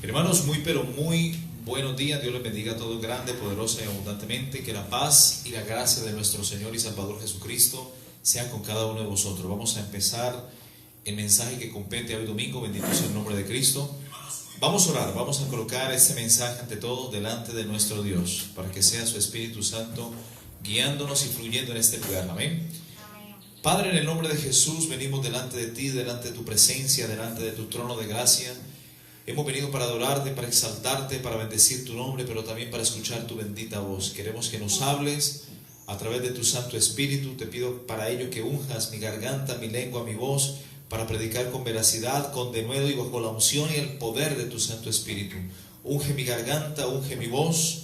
Hermanos, muy pero muy buenos días. Dios les bendiga a todos grande, poderosa y abundantemente. Que la paz y la gracia de nuestro Señor y Salvador Jesucristo sea con cada uno de vosotros. Vamos a empezar el mensaje que compete hoy domingo. Bendito sea el nombre de Cristo. Vamos a orar, vamos a colocar este mensaje ante todos delante de nuestro Dios, para que sea su Espíritu Santo guiándonos y fluyendo en este lugar. Amén. Padre, en el nombre de Jesús venimos delante de ti, delante de tu presencia, delante de tu trono de gracia. Hemos venido para adorarte, para exaltarte, para bendecir tu nombre, pero también para escuchar tu bendita voz. Queremos que nos hables a través de tu Santo Espíritu. Te pido para ello que unjas mi garganta, mi lengua, mi voz, para predicar con veracidad, con denuedo y bajo la unción y el poder de tu Santo Espíritu. Unge mi garganta, unge mi voz,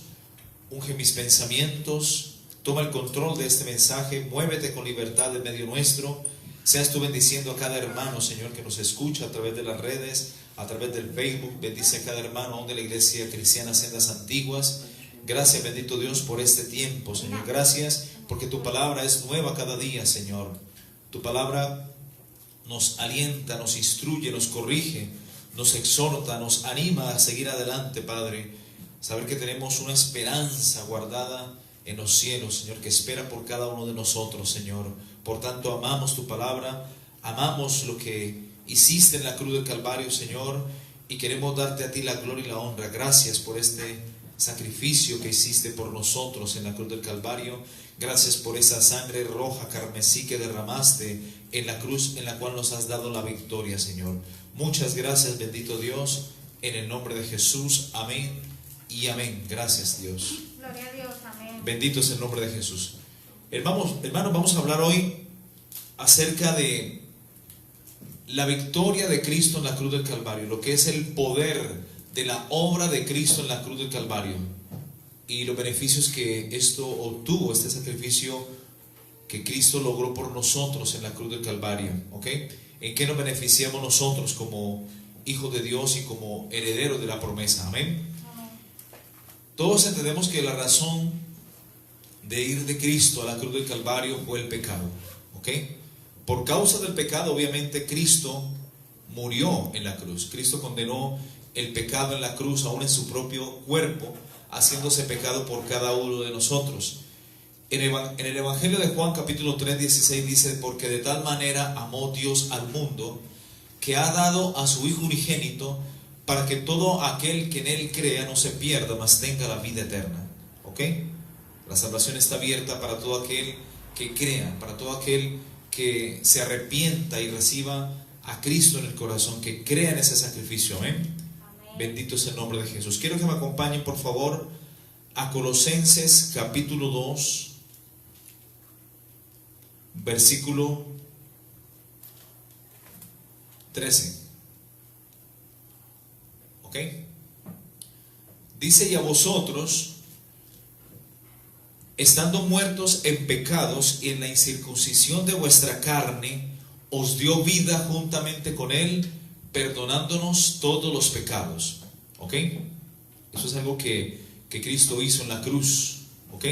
unge mis pensamientos. Toma el control de este mensaje, muévete con libertad en medio nuestro. Seas tú bendiciendo a cada hermano, Señor, que nos escucha a través de las redes, a través del Facebook. Bendice a cada hermano aún de la Iglesia Cristiana Sendas Antiguas. Gracias, bendito Dios, por este tiempo, Señor. Gracias porque tu palabra es nueva cada día, Señor. Tu palabra nos alienta, nos instruye, nos corrige, nos exhorta, nos anima a seguir adelante, Padre. Saber que tenemos una esperanza guardada en los cielos, Señor, que espera por cada uno de nosotros, Señor. Por tanto, amamos tu palabra, amamos lo que hiciste en la cruz del Calvario, Señor, y queremos darte a ti la gloria y la honra. Gracias por este sacrificio que hiciste por nosotros en la cruz del Calvario. Gracias por esa sangre roja carmesí que derramaste en la cruz, en la cual nos has dado la victoria, Señor. Muchas gracias, bendito Dios, en el nombre de Jesús. Amén y amén. Gracias, Dios. Gloria a Dios, amén. Bendito es el nombre de Jesús. Hermanos, vamos a hablar hoy acerca de la victoria de Cristo en la cruz del Calvario, lo que es el poder de la obra de Cristo en la cruz del Calvario y los beneficios que esto obtuvo, este sacrificio que Cristo logró por nosotros en la cruz del Calvario. ¿Ok? ¿En qué nos beneficiamos nosotros como hijos de Dios y como herederos de la promesa? Amén. Todos entendemos que la razón de ir de Cristo a la cruz del Calvario fue el pecado. ¿Ok? Por causa del pecado, obviamente, Cristo murió en la cruz. Cristo condenó el pecado en la cruz, aún en su propio cuerpo, haciéndose pecado por cada uno de nosotros. En el Evangelio de Juan, capítulo 3, 16, dice: porque de tal manera amó Dios al mundo, que ha dado a su Hijo unigénito, para que todo aquel que en Él crea no se pierda, mas tenga la vida eterna. ¿Ok? La salvación está abierta para todo aquel que crea, para todo aquel que se arrepienta y reciba a Cristo en el corazón, que crea en ese sacrificio. Amén. Amén. Bendito es el nombre de Jesús. Quiero que me acompañen, por favor, a Colosenses capítulo 2, versículo 13. ¿Ok? Dice: y a vosotros, estando muertos en pecados y en la incircuncisión de vuestra carne, os dio vida juntamente con Él, perdonándonos todos los pecados. ¿Ok? Eso es algo que Cristo hizo en la cruz. ¿Ok?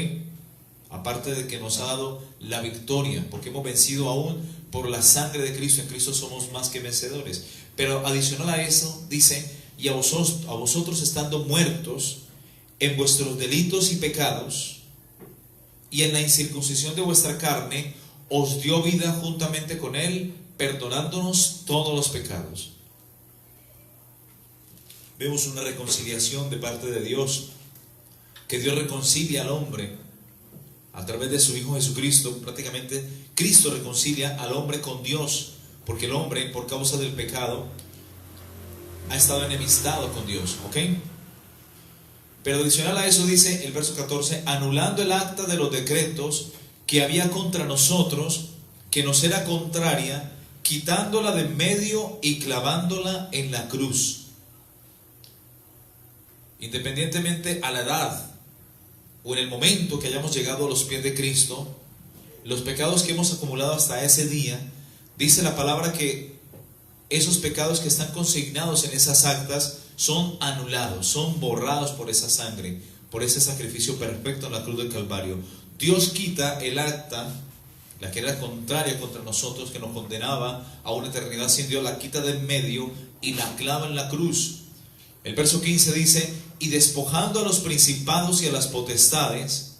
Aparte de que nos ha dado la victoria, porque hemos vencido aún por la sangre de Cristo. En Cristo somos más que vencedores. Pero adicional a eso, dice: y a vosotros estando muertos en vuestros delitos y pecados, y en la incircuncisión de vuestra carne, os dio vida juntamente con Él, perdonándonos todos los pecados. Vemos una reconciliación de parte de Dios, que Dios reconcilia al hombre a través de su Hijo Jesucristo. Prácticamente Cristo reconcilia al hombre con Dios, porque el hombre, por causa del pecado, ha estado enemistado con Dios. ¿Ok? Pero adicional a eso dice el verso 14: anulando el acta de los decretos que había contra nosotros, que nos era contraria, quitándola de en medio y clavándola en la cruz. Independientemente a la edad o en el momento que hayamos llegado a los pies de Cristo, los pecados que hemos acumulado hasta ese día, dice la palabra que esos pecados que están consignados en esas actas son anulados, son borrados por esa sangre, por ese sacrificio perfecto en la cruz del Calvario. Dios quita el acta, la que era contraria contra nosotros, que nos condenaba a una eternidad sin Dios, la quita de en medio y la clava en la cruz. El verso 15 dice: y despojando a los principados y a las potestades,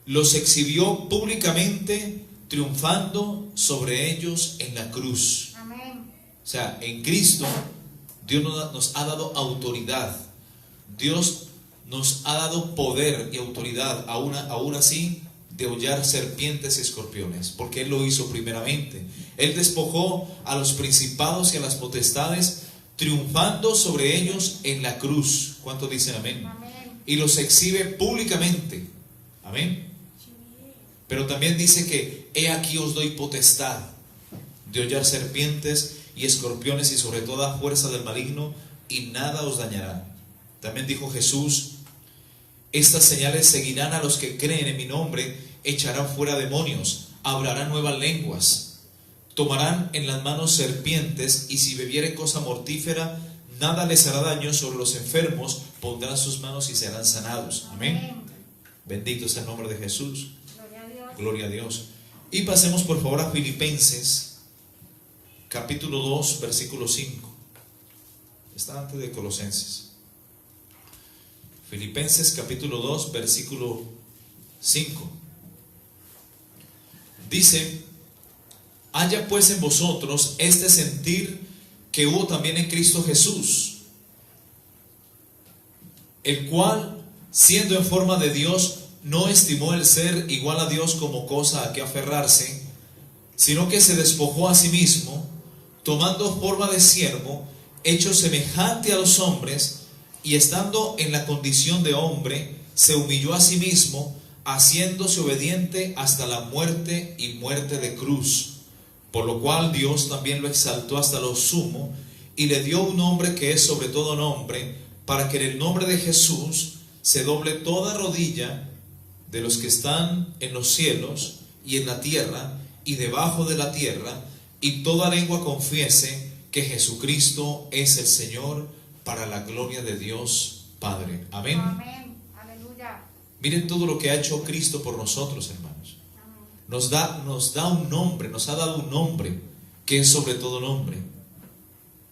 los exhibió públicamente, triunfando sobre ellos en la cruz. Amén. O sea, en Cristo Dios nos ha dado autoridad. Dios nos ha dado poder y autoridad, aún así, de hollar serpientes y escorpiones, porque Él lo hizo primeramente. Él despojó a los principados y a las potestades, triunfando sobre ellos en la cruz. ¿Cuántos dicen amén? Amén. Y los exhibe públicamente. Amén. Pero también dice que he aquí os doy potestad de hollar serpientes y escorpiones y sobre toda fuerza del maligno, y nada os dañará. También dijo Jesús: estas señales seguirán a los que creen en mi nombre, echarán fuera demonios, hablarán nuevas lenguas, tomarán en las manos serpientes, y si bebiere cosa mortífera, nada les hará daño. Sobre los enfermos pondrán sus manos y serán sanados. Amén. Bendito es el nombre de Jesús. Gloria a Dios. Gloria a Dios. Y pasemos por favor a Filipenses, capítulo 2, versículo 5. Está antes de Colosenses. Filipenses capítulo 2, versículo 5. Dice: haya pues en vosotros este sentir que hubo también en Cristo Jesús, el cual, siendo en forma de Dios, no estimó el ser igual a Dios como cosa a que aferrarse, sino que se despojó a sí mismo, tomando forma de siervo, hecho semejante a los hombres, y estando en la condición de hombre, se humilló a sí mismo, haciéndose obediente hasta la muerte y muerte de cruz. Por lo cual Dios también lo exaltó hasta lo sumo, y le dio un nombre que es sobre todo nombre, para que en el nombre de Jesús se doble toda rodilla de los que están en los cielos y en la tierra y debajo de la tierra, y toda lengua confiese que Jesucristo es el Señor, para la gloria de Dios Padre. Amén. Amén. Aleluya. Miren todo lo que ha hecho Cristo por nosotros, hermanos. Amén. Nos da un nombre, nos ha dado un nombre que es sobre todo nombre.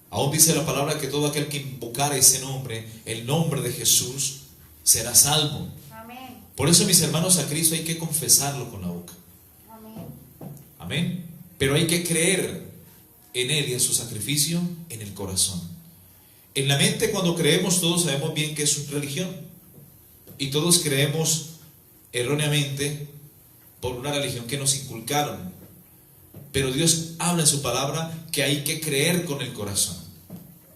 Aún dice la palabra que todo aquel que invocara ese nombre, el nombre de Jesús, será salvo. Amén. Por eso, mis hermanos, a Cristo hay que confesarlo con la boca. Amén. Amén. Pero hay que creer en Él y en su sacrificio en el corazón. En la mente, cuando creemos, todos sabemos bien que es una religión, y todos creemos erróneamente por una religión que nos inculcaron. Pero Dios habla en su palabra que hay que creer con el corazón,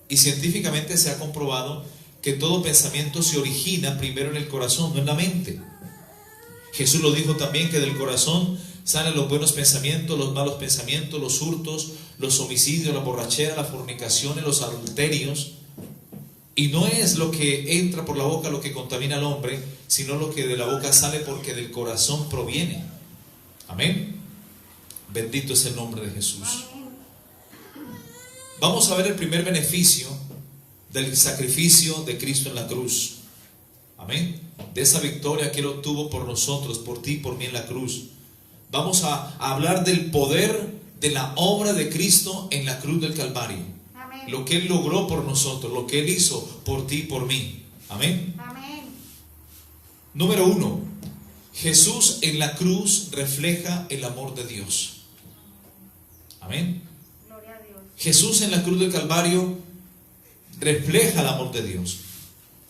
y científicamente se ha comprobado que todo pensamiento se origina primero en el corazón, no en la mente. Jesús lo dijo también, que del corazón salen los buenos pensamientos, los malos pensamientos, los hurtos, los homicidios, la borrachera, las fornicaciones, los adulterios. Y no es lo que entra por la boca lo que contamina al hombre, sino lo que de la boca sale, porque del corazón proviene. Amén. Bendito es el nombre de Jesús. Amén. Vamos a ver el primer beneficio del sacrificio de Cristo en la cruz. Amén. De esa victoria que Él obtuvo por nosotros, por ti y por mí en la cruz. Vamos a hablar del poder de la obra de Cristo en la cruz del Calvario. Amén. Lo que Él logró por nosotros, lo que Él hizo por ti y por mí. Amén. Amén. Número 1. Jesús en la cruz refleja el amor de Dios. Amén. Gloria a Dios. Jesús en la cruz del Calvario refleja el amor de Dios.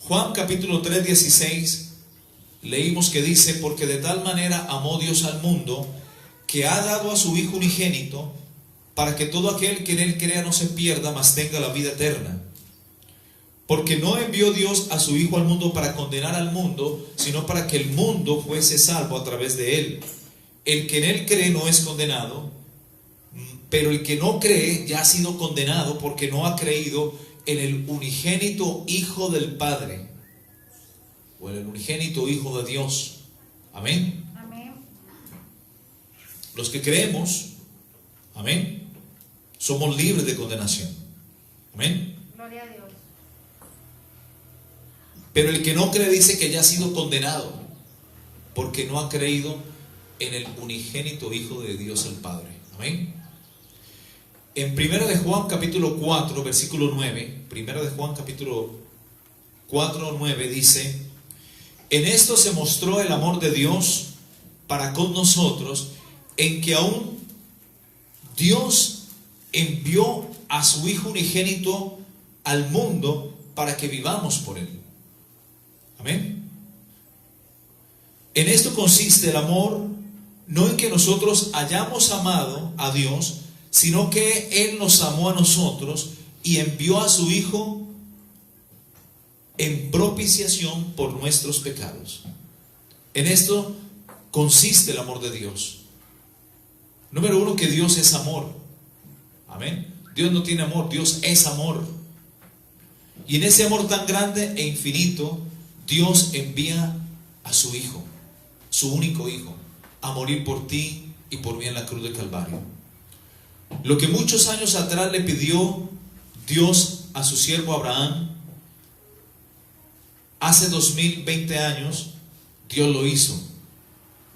Juan capítulo 3, 16, leímos que dice: porque de tal manera amó Dios al mundo, que ha dado a su Hijo unigénito, para que todo aquel que en Él crea no se pierda, mas tenga la vida eterna. Porque no envió Dios a su Hijo al mundo para condenar al mundo, sino para que el mundo fuese salvo a través de Él. El que en Él cree no es condenado, pero el que no cree ya ha sido condenado, porque no ha creído en el unigénito Hijo del Padre, o en el unigénito Hijo de Dios. Amén. Amén. Los que creemos, amén, somos libres de condenación. Amén. Gloria a Dios. Pero el que no cree dice que ya ha sido condenado, porque no ha creído en el unigénito Hijo de Dios el Padre. Amén. En 1 de Juan capítulo 4, versículo 9, 1 de Juan capítulo 4:9 dice: en esto se mostró el amor de Dios para con nosotros, en que aún Dios envió a su Hijo unigénito al mundo para que vivamos por Él. Amén. En esto consiste el amor, no en que nosotros hayamos amado a Dios, sino que Él nos amó a nosotros y envió a su Hijo en propiciación por nuestros pecados. En esto consiste el amor de Dios. Número uno, que Dios es amor. Amén. Dios no tiene amor, Dios es amor. Y en ese amor tan grande e infinito, Dios envía a su Hijo, su único Hijo, a morir por ti y por mí en la cruz del Calvario. Lo que muchos años atrás le pidió Dios a su siervo Abraham, hace 2020 años, Dios lo hizo.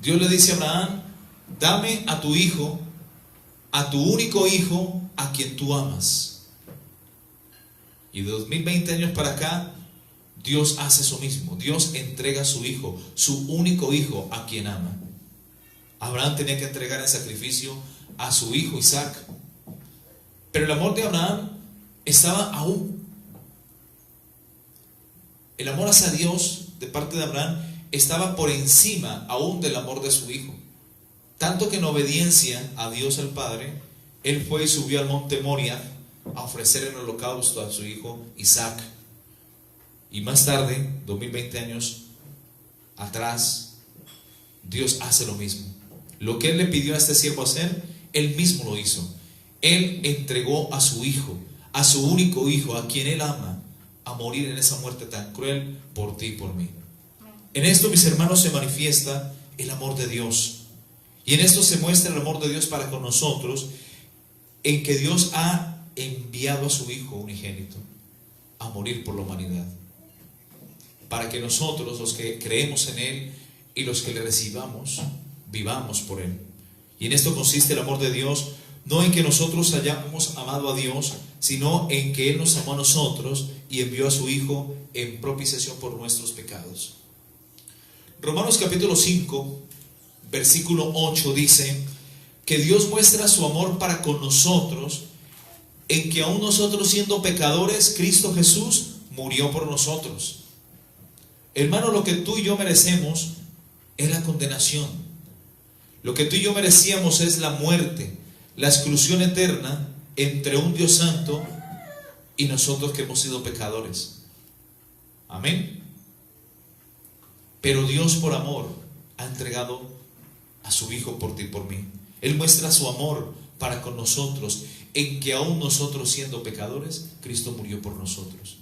Dios le dice a Abraham: dame a tu hijo, a tu único hijo, a quien tú amas. Y de 2020 años para acá, Dios hace eso mismo. Dios entrega a su hijo, su único hijo, a quien ama. Abraham tenía que entregar en sacrificio a su hijo Isaac. Pero el amor de Abraham estaba aún. El amor hacia Dios de parte de Abraham estaba por encima aún del amor de su hijo. Tanto que en obediencia a Dios el Padre, él fue y subió al monte Moria a ofrecer en holocausto a su hijo Isaac. Y más tarde, 2020 años atrás, Dios hace lo mismo. Lo que él le pidió a este siervo hacer, él mismo lo hizo. Él entregó a su hijo, a su único hijo, a quien él ama, a morir en esa muerte tan cruel por ti y por mí. En esto, mis hermanos, se manifiesta el amor de Dios. Y en esto se muestra el amor de Dios para con nosotros, en que Dios ha enviado a su Hijo unigénito a morir por la humanidad, para que nosotros, los que creemos en Él y los que le recibamos, vivamos por Él. Y en esto consiste el amor de Dios, no en que nosotros hayamos amado a Dios, sino en que Él nos amó a nosotros y envió a su Hijo en propiciación por nuestros pecados. Romanos capítulo 5, versículo 8 dice que Dios muestra su amor para con nosotros, en que aún nosotros siendo pecadores, Cristo Jesús murió por nosotros. Hermano, lo que tú y yo merecemos es la condenación. Lo que tú y yo merecíamos es la muerte, la exclusión eterna entre un Dios santo y nosotros que hemos sido pecadores. Amén. Pero Dios, por amor, ha entregado a su Hijo por ti y por mí. Él muestra su amor para con nosotros, en que aún nosotros siendo pecadores, Cristo murió por nosotros.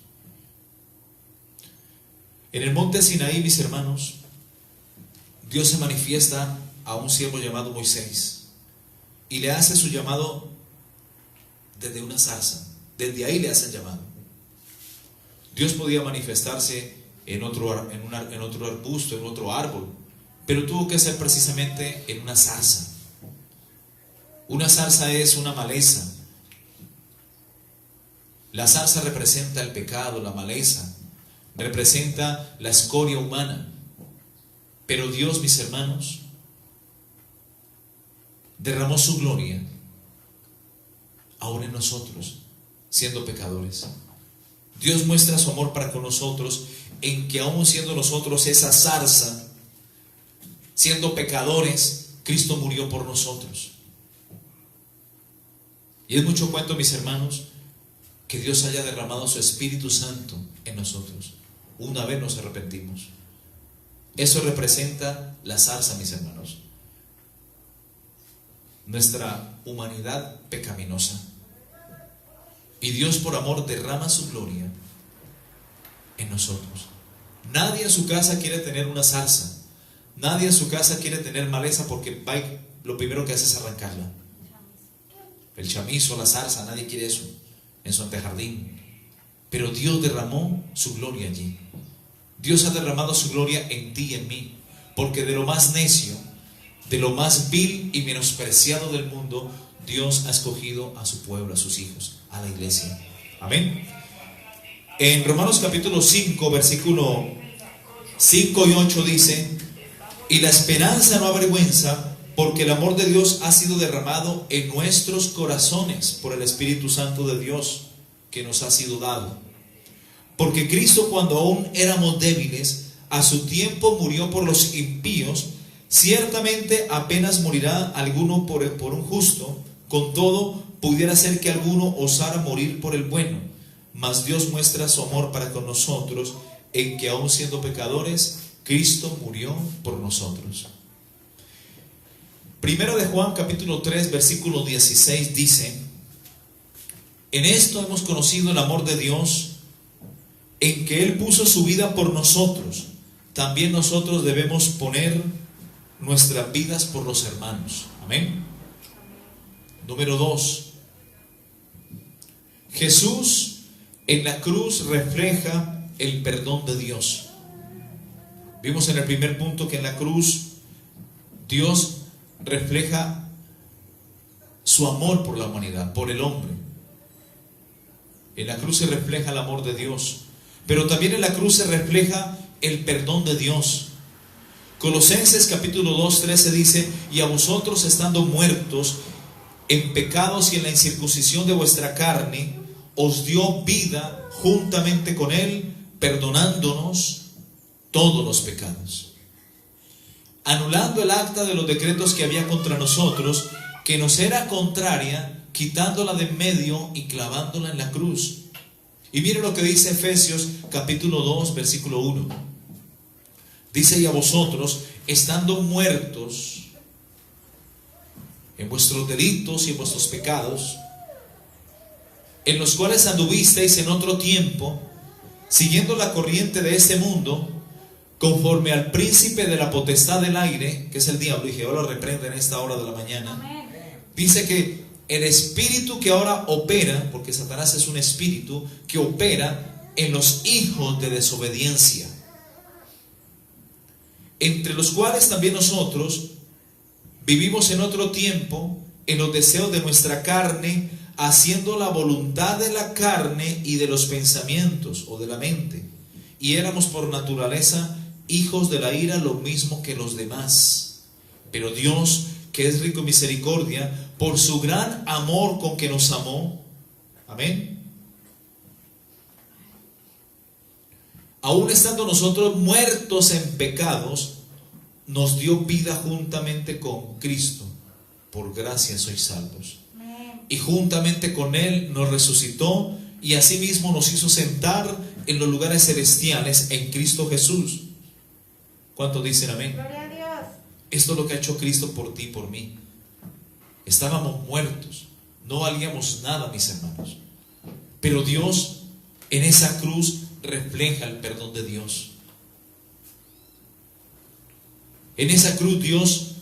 En el monte Sinaí, mis hermanos, Dios se manifiesta a un siervo llamado Moisés y le hace su llamado desde una zarza. Desde ahí le hace el llamado. Dios podía manifestarse en otro arbusto, en otro árbol, pero tuvo que ser precisamente en una zarza. Una zarza es una maleza. La zarza representa el pecado, la maleza, representa la escoria humana. Pero Dios, mis hermanos, derramó su gloria aún en nosotros, siendo pecadores. Dios muestra su amor para con nosotros, en que aún siendo nosotros esa zarza, siendo pecadores, Cristo murió por nosotros. Y es mucho cuento, mis hermanos, que Dios haya derramado su Espíritu Santo en nosotros una vez nos arrepentimos. Eso representa la zarza, mis hermanos, nuestra humanidad pecaminosa. Y Dios, por amor, derrama su gloria en nosotros. Nadie en su casa quiere tener una zarza. Nadie en su casa quiere tener maleza, porque lo primero que hace es arrancarla. El chamizo, la zarza, nadie quiere eso en su antejardín. Pero Dios derramó su gloria allí. Dios ha derramado su gloria en ti y en mí, porque de lo más necio, de lo más vil y menospreciado del mundo, Dios ha escogido a su pueblo, a sus hijos, a la iglesia. Amén. En Romanos capítulo 5, versículo 5 y 8 dice: y la esperanza no avergüenza, porque el amor de Dios ha sido derramado en nuestros corazones por el Espíritu Santo de Dios que nos ha sido dado. Porque Cristo, cuando aún éramos débiles, a su tiempo murió por los impíos. Ciertamente apenas morirá alguno por un justo, con todo pudiera ser que alguno osara morir por el bueno. Mas Dios muestra su amor para con nosotros, en que aun siendo pecadores, Cristo murió por nosotros. Primero de Juan capítulo 3 versículo 16 dice: en esto hemos conocido el amor de Dios, en que Él puso su vida por nosotros. También nosotros debemos poner nuestras vidas por los hermanos. Amén. Número 2. Jesús en la cruz refleja el perdón de Dios. Vimos en el primer punto que en la cruz Dios refleja su amor por la humanidad, por el hombre. En la cruz se refleja el amor de Dios, pero también en la cruz se refleja el perdón de Dios. Colosenses capítulo 2, 13 dice: y a vosotros, estando muertos en pecados y en la incircuncisión de vuestra carne, os dio vida juntamente con Él, perdonándonos todos los pecados, anulando el acta de los decretos que había contra nosotros, que nos era contraria, quitándola de en medio y clavándola en la cruz. Y mire lo que dice Efesios capítulo 2 versículo 1. Dice: y a vosotros, estando muertos en vuestros delitos y en vuestros pecados, en los cuales anduvisteis en otro tiempo, siguiendo la corriente de este mundo, conforme al príncipe de la potestad del aire, que es el diablo, y Jehová lo reprende en esta hora de la mañana. Amén. Dice que el espíritu que ahora opera, porque Satanás es un espíritu que opera en los hijos de desobediencia, entre los cuales también nosotros vivimos en otro tiempo en los deseos de nuestra carne, haciendo la voluntad de la carne y de los pensamientos o de la mente, y éramos por naturaleza hijos de la ira, lo mismo que los demás. Pero Dios, que es rico en misericordia, por su gran amor con que nos amó, amén, aun estando nosotros muertos en pecados, nos dio vida juntamente con Cristo. Por gracia sois salvos. Amén. Y juntamente con Él nos resucitó, y asimismo nos hizo sentar en los lugares celestiales en Cristo Jesús. ¿Cuántos dicen amén? Gloria a Dios. Esto es lo que ha hecho Cristo por ti y por mí. Estábamos muertos, no valíamos nada, mis hermanos, pero Dios en esa cruz refleja el perdón de Dios. En esa cruz Dios,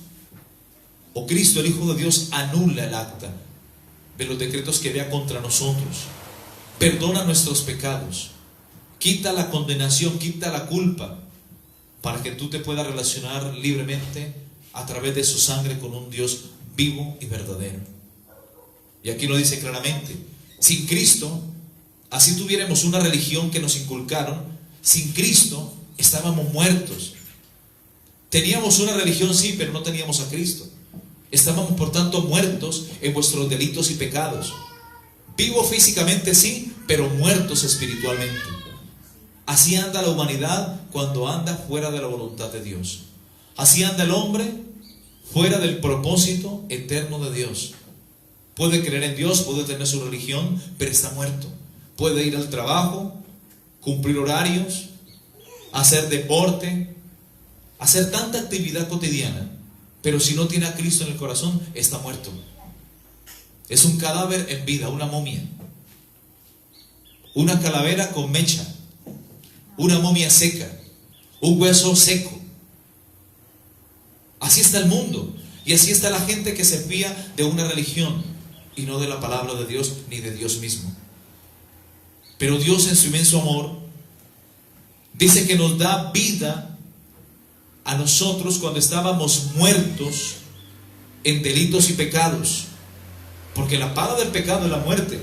o Cristo, el Hijo de Dios, anula el acta de los decretos que había contra nosotros, perdona nuestros pecados, quita la condenación, quita la culpa, para que tú te puedas relacionar libremente a través de su sangre con un Dios vivo y verdadero. Y aquí lo dice claramente: sin Cristo, así tuviéramos una religión que nos inculcaron, sin Cristo estábamos muertos. Teníamos una religión, sí, pero no teníamos a Cristo. Estábamos por tanto muertos en vuestros delitos y pecados. Vivos físicamente, sí, pero muertos espiritualmente. Así anda la humanidad cuando anda fuera de la voluntad de Dios. Así anda el hombre fuera del propósito eterno de Dios. Puede creer en Dios, puede tener su religión, pero está muerto. Puede ir al trabajo, cumplir horarios, hacer deporte, hacer tanta actividad cotidiana, pero si no tiene a Cristo en el corazón, está muerto. Es un cadáver en vida, una momia, una calavera con mecha, una momia seca, un hueso seco. Así está el mundo, y así está la gente que se fía de una religión y no de la palabra de Dios ni de Dios mismo. Pero Dios, en su inmenso amor, dice que nos da vida a nosotros cuando estábamos muertos en delitos y pecados, porque la paga del pecado es la muerte.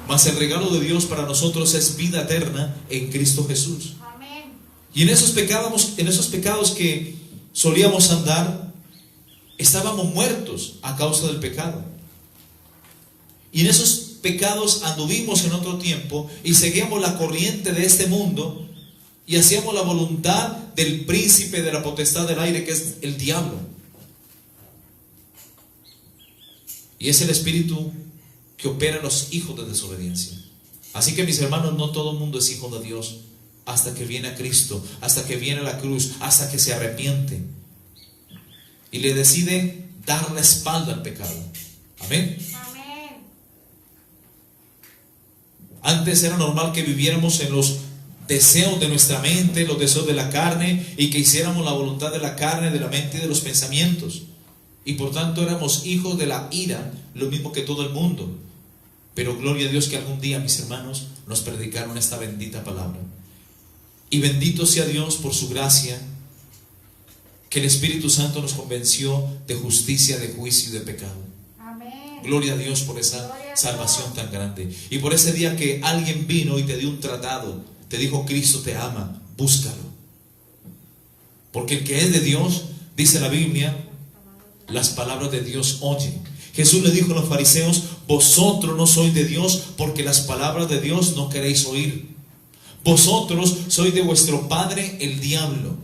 Mas el regalo de Dios para nosotros es vida eterna en Cristo Jesús. Amén. Y en esos pecados que solíamos andar, estábamos muertos a causa del pecado. Y en esos pecados anduvimos en otro tiempo y seguíamos la corriente de este mundo y hacíamos la voluntad del príncipe de la potestad del aire, que es el diablo. Y es el espíritu que opera en los hijos de desobediencia. Así que, mis hermanos, no todo el mundo es hijo de Dios hasta que viene a Cristo, hasta que viene a la cruz, hasta que se arrepiente y le decide dar la espalda al pecado. Amén. Amén. Antes era normal que viviéramos en los deseos de nuestra mente, los deseos de la carne, y que hiciéramos la voluntad de la carne, de la mente y de los pensamientos. Y por tanto éramos hijos de la ira, lo mismo que todo el mundo. Pero gloria a Dios que algún día, mis hermanos, nos predicaron esta bendita palabra. Y bendito sea Dios por su gracia, que el Espíritu Santo nos convenció de justicia, de juicio y de pecado. Amén. Gloria a Dios por esa salvación tan grande. Y por ese día que alguien vino y te dio un tratado, te dijo: Cristo te ama, búscalo. Porque el que es de Dios, dice la Biblia, las palabras de Dios oye. Jesús le dijo a los fariseos: vosotros no sois de Dios, porque las palabras de Dios no queréis oír. Vosotros sois de vuestro padre el diablo.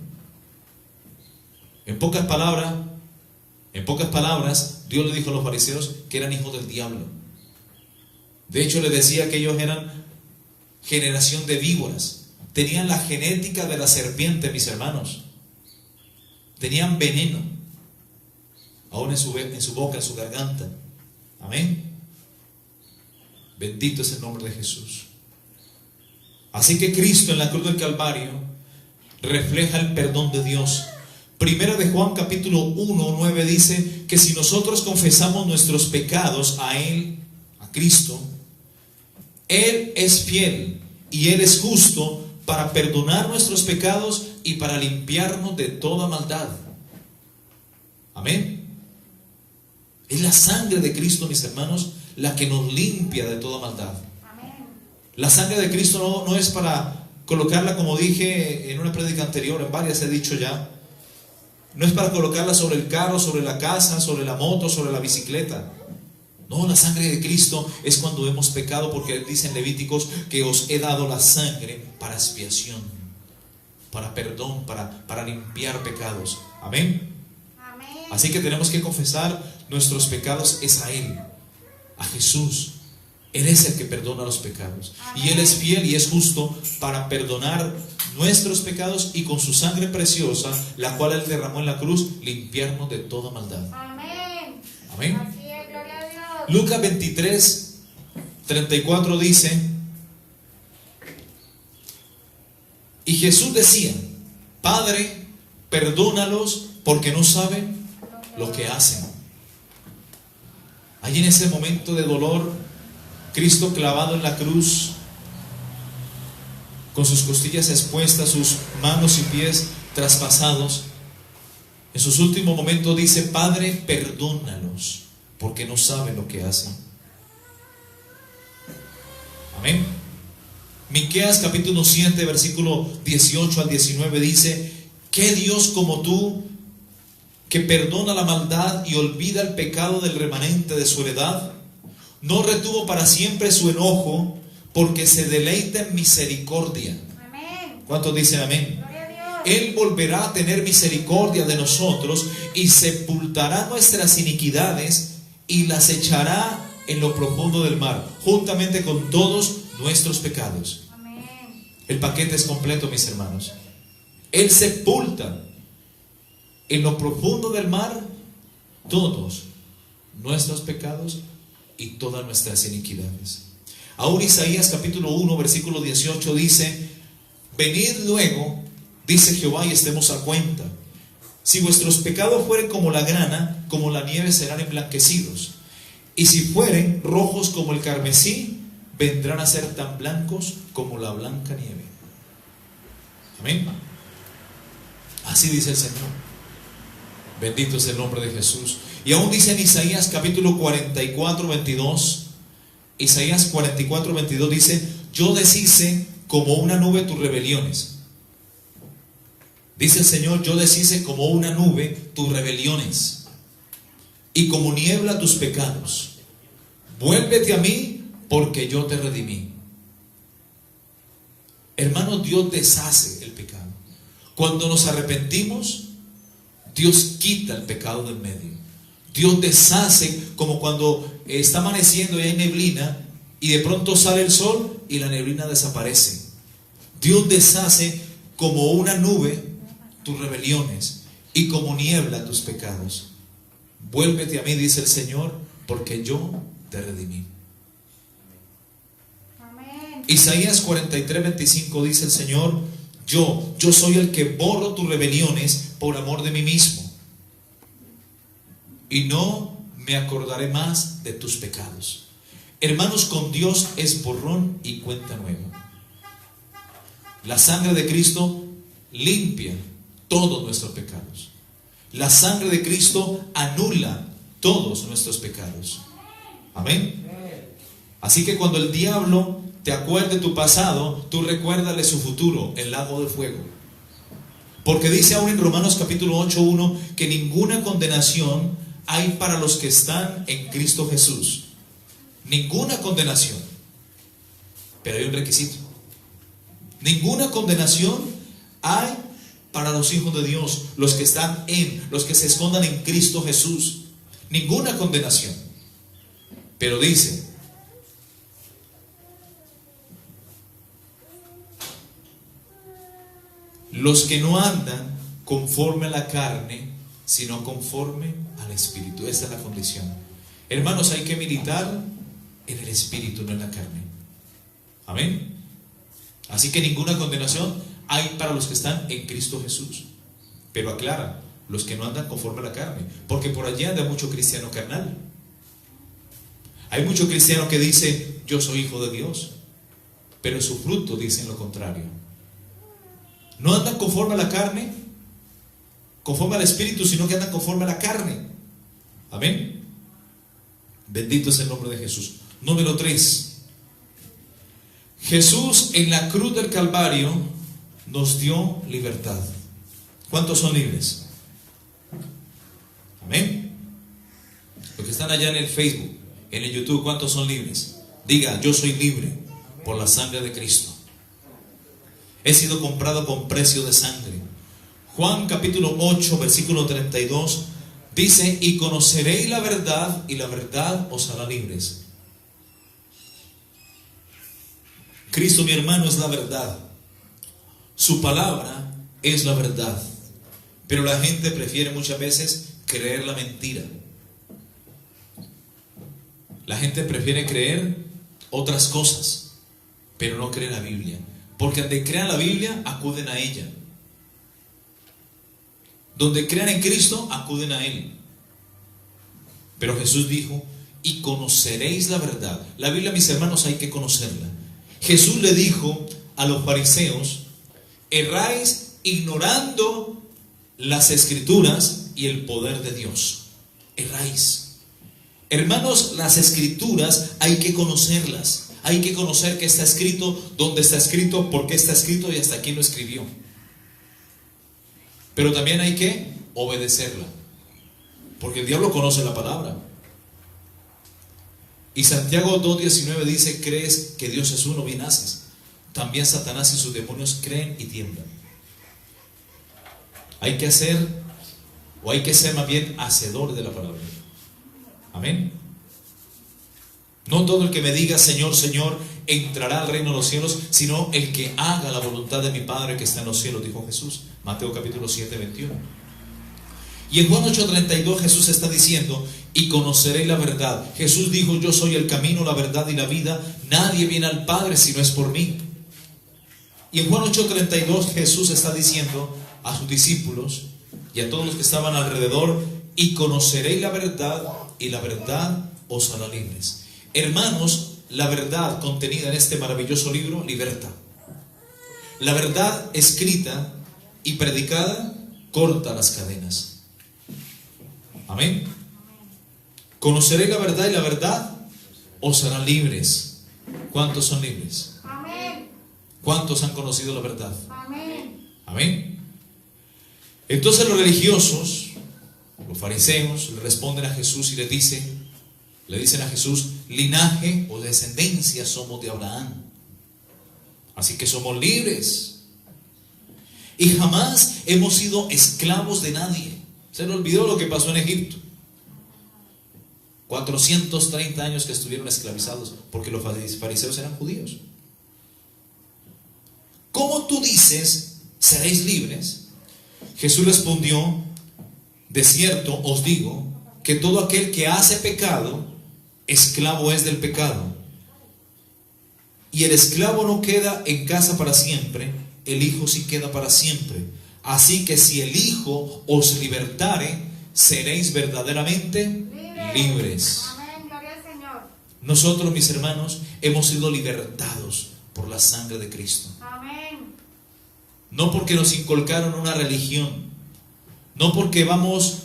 En pocas palabras, Dios le dijo a los fariseos que eran hijos del diablo. De hecho, le decía que ellos eran generación de víboras. Tenían la genética de la serpiente, mis hermanos. Tenían veneno, aún en su boca, en su garganta. Amén. Bendito es el nombre de Jesús. Así que Cristo en la cruz del Calvario refleja el perdón de Dios. Primera de Juan capítulo 1:9 dice que si nosotros confesamos nuestros pecados a Él, a Cristo, Él es fiel y Él es justo para perdonar nuestros pecados y para limpiarnos de toda maldad. Amén. Es la sangre de Cristo, mis hermanos, la que nos limpia de toda maldad. Amén. La sangre de Cristo no es para colocarla, como dije en una prédica anterior, en varias he dicho ya. No es para colocarla sobre el carro, sobre la casa, sobre la moto, sobre la bicicleta. No, la sangre de Cristo es cuando hemos pecado, porque dice en Levíticos que os he dado la sangre para expiación, para perdón, para limpiar pecados. Amén. Amén. Así que tenemos que confesar nuestros pecados es a Él, a Jesús. Él es el que perdona los pecados. Y Él es fiel y es justo para perdonar nuestros pecados y con su sangre preciosa, la cual Él derramó en la cruz, limpiarnos de toda maldad. Amén. Amén. Así es, gloria a Dios. Lucas 23:34 dice: y Jesús decía: Padre, perdónalos porque no saben lo que hacen. Allí en ese momento de dolor, Cristo clavado en la cruz, con sus costillas expuestas, sus manos y pies traspasados, en sus últimos momentos dice: Padre, perdónalos porque no saben lo que hacen. Amén. Miqueas capítulo 7 versículo 18 al 19 dice: ¿qué Dios como tú, que perdona la maldad y olvida el pecado del remanente de su heredad? No retuvo para siempre su enojo, porque se deleita en misericordia. Amén. ¿Cuántos dicen amén? Gloria a Dios. Él volverá a tener misericordia de nosotros y sepultará nuestras iniquidades y las echará en lo profundo del mar, juntamente con todos nuestros pecados. Amén. El paquete es completo, mis hermanos. Él sepulta en lo profundo del mar todos nuestros pecados y todas nuestras iniquidades. Aún Isaías capítulo 1 versículo 18 dice: venid luego, dice Jehová, y estemos a cuenta. Si vuestros pecados fueren como la grana, como la nieve serán emblanquecidos. Y si fueren rojos como el carmesí, vendrán a ser tan blancos como la blanca nieve. Amén. Así dice el Señor. Bendito es el nombre de Jesús. Y aún dice en Isaías capítulo 44, 22: Isaías 44, 22 dice: yo deshice como una nube tus rebeliones. Dice el Señor: yo deshice como una nube tus rebeliones y como niebla tus pecados. Vuélvete a mí, porque yo te redimí. Hermano, Dios deshace el pecado. Cuando nos arrepentimos, Dios quita el pecado del medio. Dios deshace, como cuando está amaneciendo y hay neblina y de pronto sale el sol y la neblina desaparece. Dios deshace como una nube tus rebeliones y como niebla tus pecados. Vuélvete a mí, dice el Señor, porque yo te redimí. Amén. Isaías 43, 25 dice el Señor: yo soy el que borro tus rebeliones por amor de mí mismo, y no me acordaré más de tus pecados. Hermanos, con Dios es borrón y cuenta nueva. La sangre de Cristo limpia todos nuestros pecados. La sangre de Cristo anula todos nuestros pecados. Amén. Así que cuando el diablo te acuerde tu pasado, tú recuérdale su futuro, el lago de fuego. Porque dice aún en Romanos capítulo 8:1 que ninguna condenación hay para los que están en Cristo Jesús. Ninguna condenación. Pero hay un requisito. Ninguna condenación hay para los hijos de Dios, los que están los que se escondan en Cristo Jesús. Ninguna condenación. Pero dice: los que no andan conforme a la carne, sino conforme al Espíritu. Esa es la condición. Hermanos, hay que militar en el Espíritu, no en la carne. Amén. Así que ninguna condenación hay para los que están en Cristo Jesús. Pero aclara: los que no andan conforme a la carne, porque por allí anda mucho cristiano carnal. Hay mucho cristiano que dice: yo soy hijo de Dios, pero su fruto dicen lo contrario. No andan conforme a la carne, conforme al Espíritu, sino que andan conforme a la carne. Amén. Bendito es el nombre de Jesús. Número 3. Jesús en la cruz del Calvario nos dio libertad. ¿Cuántos son libres? Amén. Los que están allá en el Facebook, en el YouTube, ¿cuántos son libres? Diga: yo soy libre por la sangre de Cristo. He sido comprado con precio de sangre. Juan capítulo 8, versículo 32 dice: y conoceréis la verdad, y la verdad os hará libres. Cristo, mi hermano, es la verdad. Su palabra es la verdad. Pero la gente prefiere muchas veces creer la mentira. La gente prefiere creer otras cosas, pero no cree la Biblia. Porque donde crean la Biblia, acuden a ella. Donde crean en Cristo, acuden a Él. Pero Jesús dijo: y conoceréis la verdad. La Biblia, mis hermanos, hay que conocerla. Jesús le dijo a los fariseos: erráis ignorando las Escrituras y el poder de Dios. Erráis. Hermanos, las Escrituras hay que conocerlas. Hay que conocer qué está escrito, dónde está escrito, por qué está escrito y hasta quién lo escribió. Pero también hay que obedecerla, porque el diablo conoce la palabra. Y Santiago 2:19 dice: crees que Dios es uno, bien haces. También Satanás y sus demonios creen y tiemblan. Hay que hacer, o hay que ser más bien hacedor de la palabra. Amén. No todo el que me diga Señor, Señor entrará al reino de los cielos, sino el que haga la voluntad de mi Padre que está en los cielos, dijo Jesús. Mateo capítulo 7, 21. Y en Juan 8:32 Jesús está diciendo: y conoceréis la verdad. Jesús dijo: yo soy el camino, la verdad y la vida. Nadie viene al Padre si no es por mí. Y en Juan 8:32 Jesús está diciendo a sus discípulos y a todos los que estaban alrededor: y conoceréis la verdad, y la verdad os hará libres. Hermanos, la verdad contenida en este maravilloso libro liberta. La verdad escrita y predicada corta las cadenas. Amén. Conoceréis la verdad, y la verdad os hará libres. ¿Cuántos son libres? Amén. ¿Cuántos han conocido la verdad? Amén. Amén. Entonces los religiosos, los fariseos, le responden a Jesús y le dicen a Jesús: linaje o descendencia somos de Abraham, así que somos libres y jamás hemos sido esclavos de nadie. Se le olvidó lo que pasó en Egipto. 430 años que estuvieron esclavizados porque los fariseos eran judíos. ¿Cómo tú dices seréis libres? Jesús respondió: de cierto os digo que todo aquel que hace pecado, esclavo es del pecado. Y el esclavo no queda en casa para siempre, el Hijo sí queda para siempre. Así que si el Hijo os libertare, seréis verdaderamente libres. Amén. Gloria al Señor. Nosotros, mis hermanos, hemos sido libertados por la sangre de Cristo. Amén. No porque nos inculcaron una religión, no porque vamos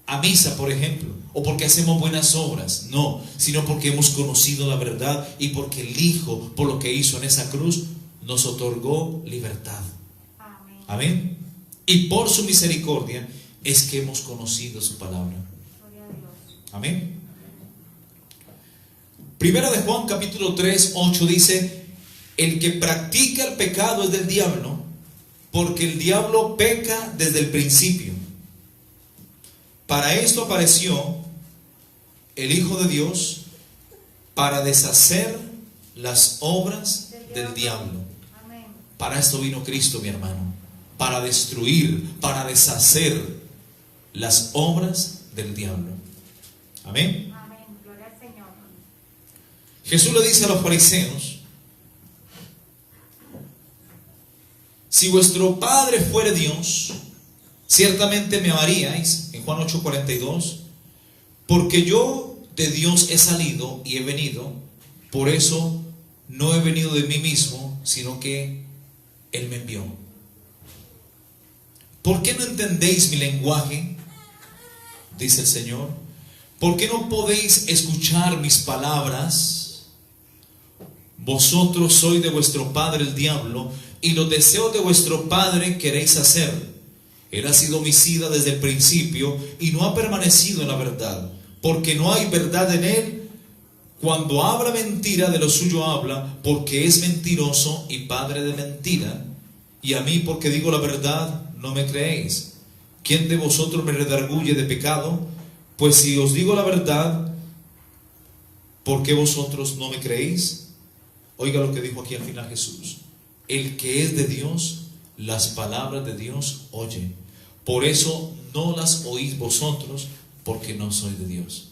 a misa, por ejemplo, o porque hacemos buenas obras, no, sino porque hemos conocido la verdad y porque el Hijo, por lo que hizo en esa cruz, nos otorgó libertad. Amén. Amén. Y por su misericordia es que hemos conocido su palabra. Gloria a Dios. Amén. Primera de Juan capítulo 3, 8 dice: el que practica el pecado es del diablo, porque el diablo peca desde el principio. Para esto apareció el Hijo de Dios, para deshacer las obras del diablo. Amén. Para esto vino Cristo, mi hermano, para destruir, para deshacer las obras del diablo. Amén. Amén. Gloria al Señor. Jesús le dice a los fariseos: si vuestro Padre fuere Dios, ciertamente me amaríais, en Juan 8:42, porque yo de Dios he salido y he venido, por eso no he venido de mí mismo, sino que Él me envió. ¿Por qué no entendéis mi lenguaje? Dice el Señor. ¿Por qué no podéis escuchar mis palabras? Vosotros sois de vuestro padre el diablo, y los deseos de vuestro padre queréis hacer. Él ha sido homicida desde el principio y no ha permanecido en la verdad, porque no hay verdad en él. Cuando habla mentira, de lo suyo habla, porque es mentiroso y padre de mentira. Y a mí, porque digo la verdad, no me creéis. ¿Quién de vosotros me redarguye de pecado? Pues si os digo la verdad, ¿por qué vosotros no me creéis? Oiga lo que dijo aquí al final Jesús: el que es de Dios, las palabras de Dios oye. Por eso no las oís vosotros, porque no sois de Dios.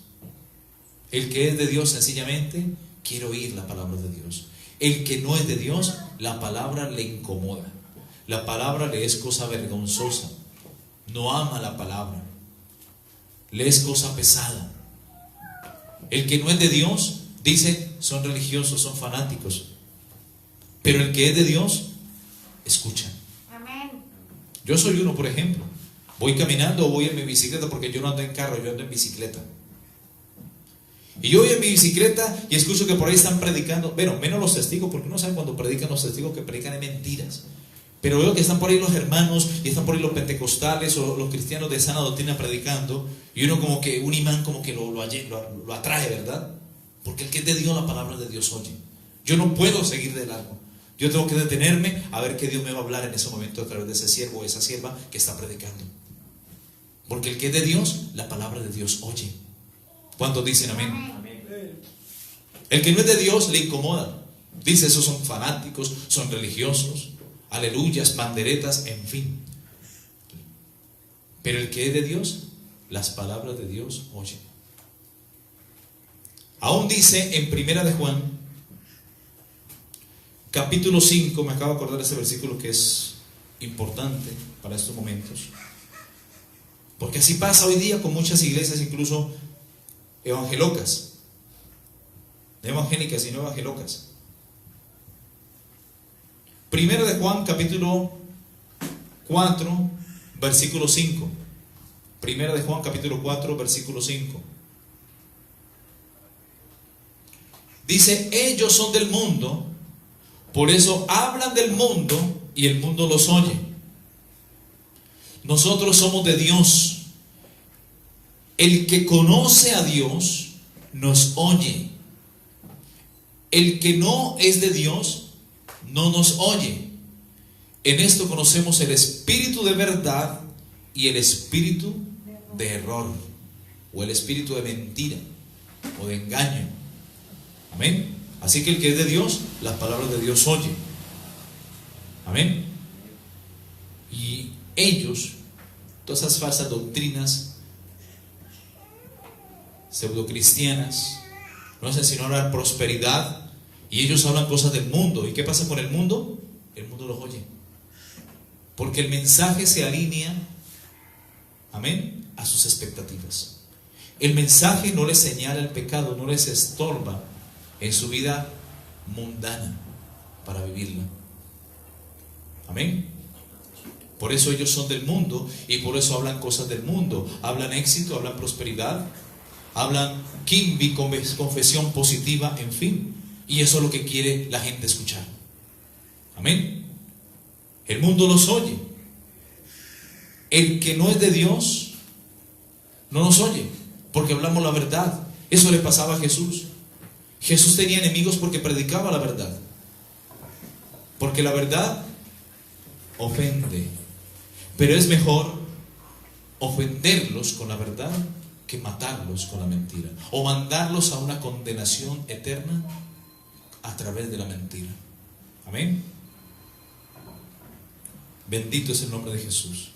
El que es de Dios sencillamente quiere oír la palabra de Dios. El que no es de Dios, la palabra le incomoda. La palabra le es cosa vergonzosa. No ama la palabra. Le es cosa pesada. El que no es de Dios, dice, son religiosos, son fanáticos. Pero el que es de Dios, escucha. Amén. Yo soy uno, por ejemplo. Voy caminando o voy en mi bicicleta, porque yo no ando en carro, yo ando en bicicleta. Y yo voy en mi bicicleta y escucho que por ahí están predicando. Bueno, menos los testigos, porque uno sabe cuando predican los testigos que predican en mentiras. Pero veo que están por ahí los hermanos y están por ahí los pentecostales o los cristianos de sana doctrina predicando. Y uno como que, un imán como que lo atrae, ¿verdad? Porque el que es de Dios, la palabra de Dios oye. Yo no puedo seguir de largo. Yo tengo que detenerme a ver qué Dios me va a hablar en ese momento a través de ese siervo o esa sierva que está predicando. Porque el que es de Dios, la palabra de Dios oye. ¿Cuántos dicen amén? Amén. El que no es de Dios le incomoda. Dice, esos son fanáticos, son religiosos, aleluyas, panderetas, en fin. Pero el que es de Dios, las palabras de Dios oye. Aún dice en Primera de Juan, capítulo 5, me acabo de acordar de ese versículo que es importante para estos momentos. Porque así pasa hoy día con muchas iglesias, incluso evangelocas, no evangélicas sino evangelocas. Primera de Juan capítulo 4 versículo 5. Primera de Juan capítulo 4 versículo 5. Dice, ellos son del mundo, por eso hablan del mundo y el mundo los oye. Nosotros somos de Dios. El que conoce a Dios nos oye. El que no es de Dios no nos oye. En esto conocemos el espíritu de verdad y el espíritu de error, o el espíritu de mentira o de engaño. Amén. Así que el que es de Dios, las palabras de Dios oye. Amén. Y ellos, todas esas falsas doctrinas pseudocristianas, no hacen sino hablar prosperidad, y ellos hablan cosas del mundo. ¿Y qué pasa con el mundo? El mundo los oye, porque el mensaje se alinea, amén, a sus expectativas. El mensaje no les señala el pecado, no les estorba en su vida mundana para vivirla. Amén. Por eso ellos son del mundo y por eso hablan cosas del mundo. Hablan éxito, hablan prosperidad, hablan kimbi, confesión positiva, en fin. Y eso es lo que quiere la gente escuchar. Amén. El mundo los oye. El que no es de Dios no nos oye, porque hablamos la verdad. Eso le pasaba a Jesús. Jesús tenía enemigos porque predicaba la verdad. Porque la verdad ofende. Pero es mejor ofenderlos con la verdad que matarlos con la mentira, o mandarlos a una condenación eterna a través de la mentira. Amén. Bendito es el nombre de Jesús.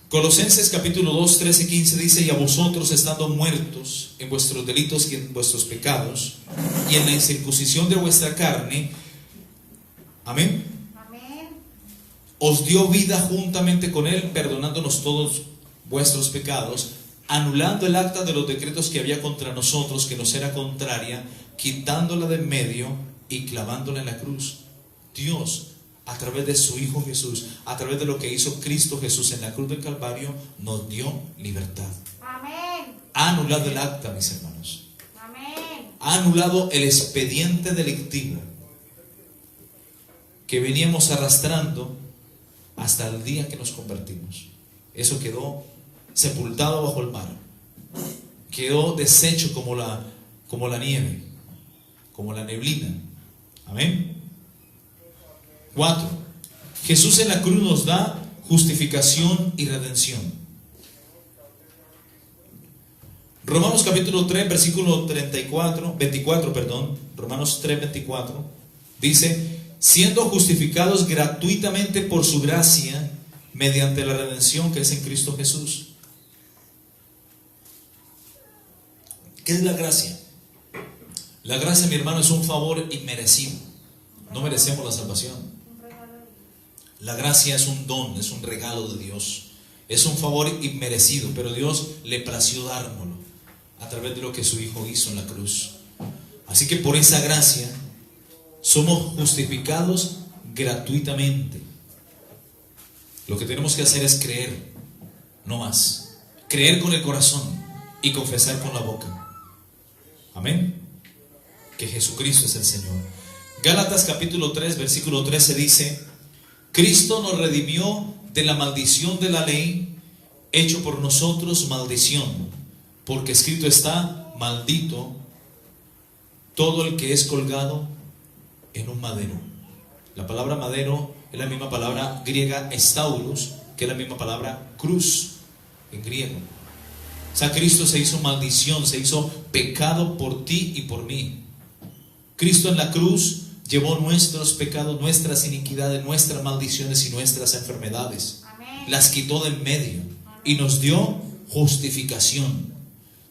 Colosenses capítulo 2, 13, 15 dice: y a vosotros, estando muertos en vuestros delitos y en vuestros pecados, y en la incircuncisión de vuestra carne, amén, os dio vida juntamente con Él, perdonándonos todos vuestros pecados, anulando el acta de los decretos que había contra nosotros, que nos era contraria, quitándola de en medio y clavándola en la cruz. Dios, a través de su Hijo Jesús, a través de lo que hizo Cristo Jesús en la cruz del Calvario, nos dio libertad. Amén. Ha anulado el acta, mis hermanos. Amén. Ha anulado el expediente delictivo que veníamos arrastrando hasta el día que nos convertimos. Eso quedó sepultado bajo el mar, quedó deshecho como la nieve, como la neblina. Amén. 4. Jesús en la cruz nos da justificación y redención. Romanos capítulo 3 versículo 24, Romanos 3, 24 dice: siendo justificados gratuitamente por su gracia, mediante la redención que es en Cristo Jesús. ¿Qué es la gracia? La gracia, mi hermano, es un favor inmerecido. No merecemos la salvación. La gracia es un don, es un regalo de Dios. Es un favor inmerecido, pero Dios le plació dárnoslo a través de lo que su Hijo hizo en la cruz. Así que por esa gracia somos justificados gratuitamente. Lo que tenemos que hacer es creer, no más. Creer con el corazón y confesar con la boca. Amén. Que Jesucristo es el Señor. Gálatas capítulo 3 versículo 13 dice: Cristo nos redimió de la maldición de la ley, hecho por nosotros maldición, porque escrito está: maldito todo el que es colgado en un madero. La palabra madero es la misma palabra griega stauros, que es la misma palabra cruz en griego. O sea, Cristo se hizo maldición, se hizo pecado por ti y por mí. Cristo en la cruz llevó nuestros pecados, nuestras iniquidades, nuestras maldiciones y nuestras enfermedades. Amén. Las quitó de en medio. Amén. Y nos dio justificación.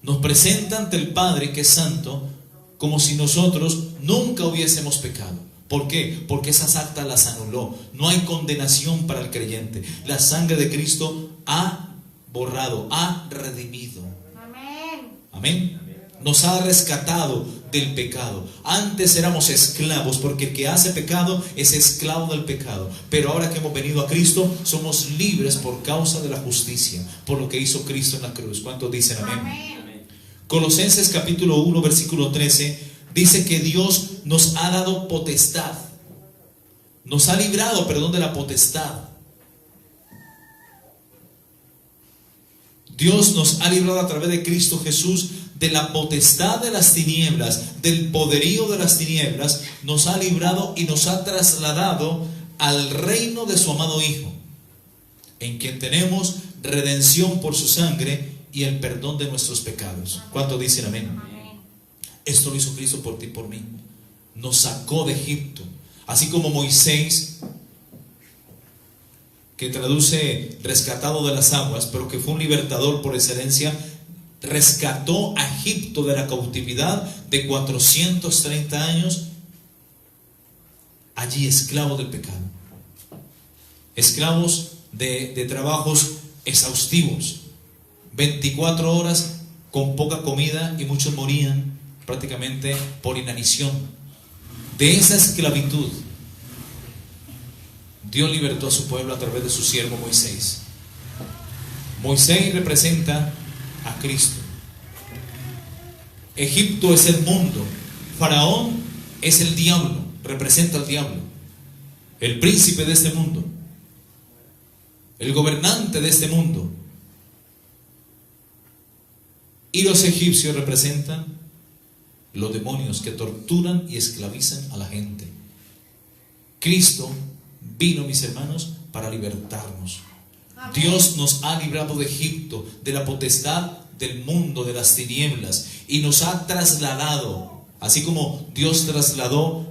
Nos presenta ante el Padre, que es santo, como si nosotros nunca hubiésemos pecado. ¿Por qué? Porque esas actas las anuló. No hay condenación para el creyente. La sangre de Cristo ha borrado, ha redimido. Amén. Amén. Nos ha rescatado del pecado. Antes éramos esclavos, porque el que hace pecado es esclavo del pecado. Pero ahora que hemos venido a Cristo, somos libres por causa de la justicia, por lo que hizo Cristo en la cruz. ¿Cuántos dicen amén? Amén. Colosenses capítulo 1, versículo 13, dice que Dios nos ha dado potestad. Nos ha librado, perdón, de la potestad. Dios nos ha librado a través de Cristo Jesús de la potestad de las tinieblas, del poderío de las tinieblas. Nos ha librado y nos ha trasladado al reino de su amado Hijo, en quien tenemos redención por su sangre y el perdón de nuestros pecados. ¿Cuántos dicen amén? Amén. Esto lo hizo Cristo por ti y por mí. Nos sacó de Egipto. Así como Moisés, que traduce rescatado de las aguas, pero que fue un libertador por excelencia, rescató a Egipto de la cautividad de 430 años, allí esclavos del pecado, esclavos de trabajos exhaustivos, 24 horas con poca comida, y muchos morían prácticamente por inanición. De esa esclavitud Dios libertó a su pueblo a través de su siervo Moisés. Moisés representa a Cristo. Egipto es el mundo. Faraón es el diablo, representa al diablo. El príncipe de este mundo, el gobernante de este mundo. Y los egipcios representan los demonios que torturan y esclavizan a la gente. Cristo vino, mis hermanos, para libertarnos. Amén. Dios nos ha librado de Egipto, de la potestad del mundo, de las tinieblas, y nos ha trasladado, así como Dios trasladó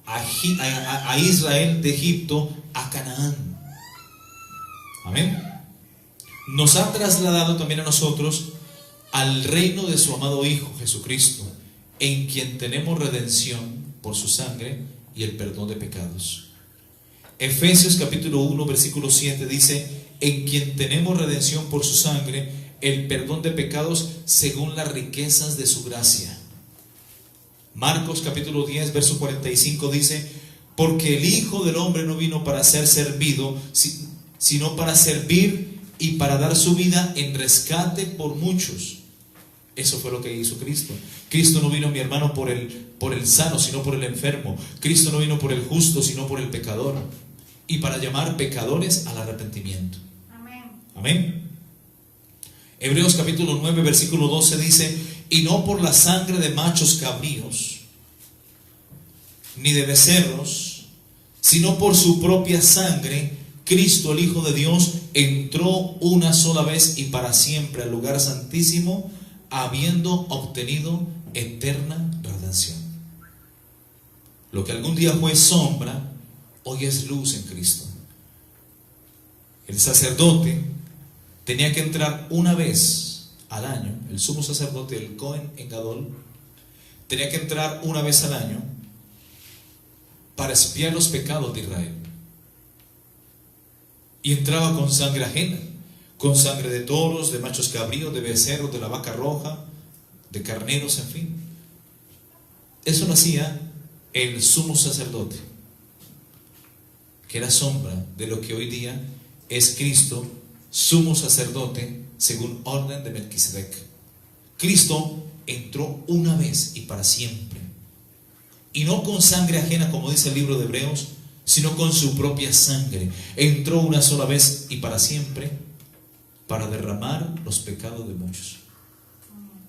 a Israel de Egipto a Canaán. Amén. Nos ha trasladado también a nosotros al reino de su amado Hijo Jesucristo, en quien tenemos redención por su sangre y el perdón de pecados. Efesios capítulo 1, versículo 7 dice: en quien tenemos redención por su sangre, el perdón de pecados según las riquezas de su gracia. Marcos capítulo 10, verso 45 dice: porque el Hijo del Hombre no vino para ser servido, sino para servir y para dar su vida en rescate por muchos. Eso fue lo que hizo Cristo. Cristo no vino, mi hermano, por el sano, sino por el enfermo. Cristo no vino por el justo, sino por el pecador, y para llamar pecadores al arrepentimiento. Amén. Amén. Hebreos capítulo 9, versículo 12 dice: y no por la sangre de machos cabríos, ni de becerros, sino por su propia sangre, Cristo, el Hijo de Dios, entró una sola vez y para siempre al lugar santísimo, habiendo obtenido eterna redención. Lo que algún día fue sombra, hoy es luz en Cristo. El sacerdote tenía que entrar una vez al año, el sumo sacerdote, el Cohen en Gadol, tenía que entrar una vez al año para expiar los pecados de Israel. Y entraba con sangre ajena, con sangre de toros, de machos cabríos, de becerros, de la vaca roja, de carneros, en fin. Eso lo hacía el sumo sacerdote, que era sombra de lo que hoy día es Cristo, sumo sacerdote según orden de Melquisedec. Cristo entró una vez y para siempre, y no con sangre ajena, como dice el libro de Hebreos, sino con su propia sangre. Entró una sola vez y para siempre, para derramar los pecados de muchos,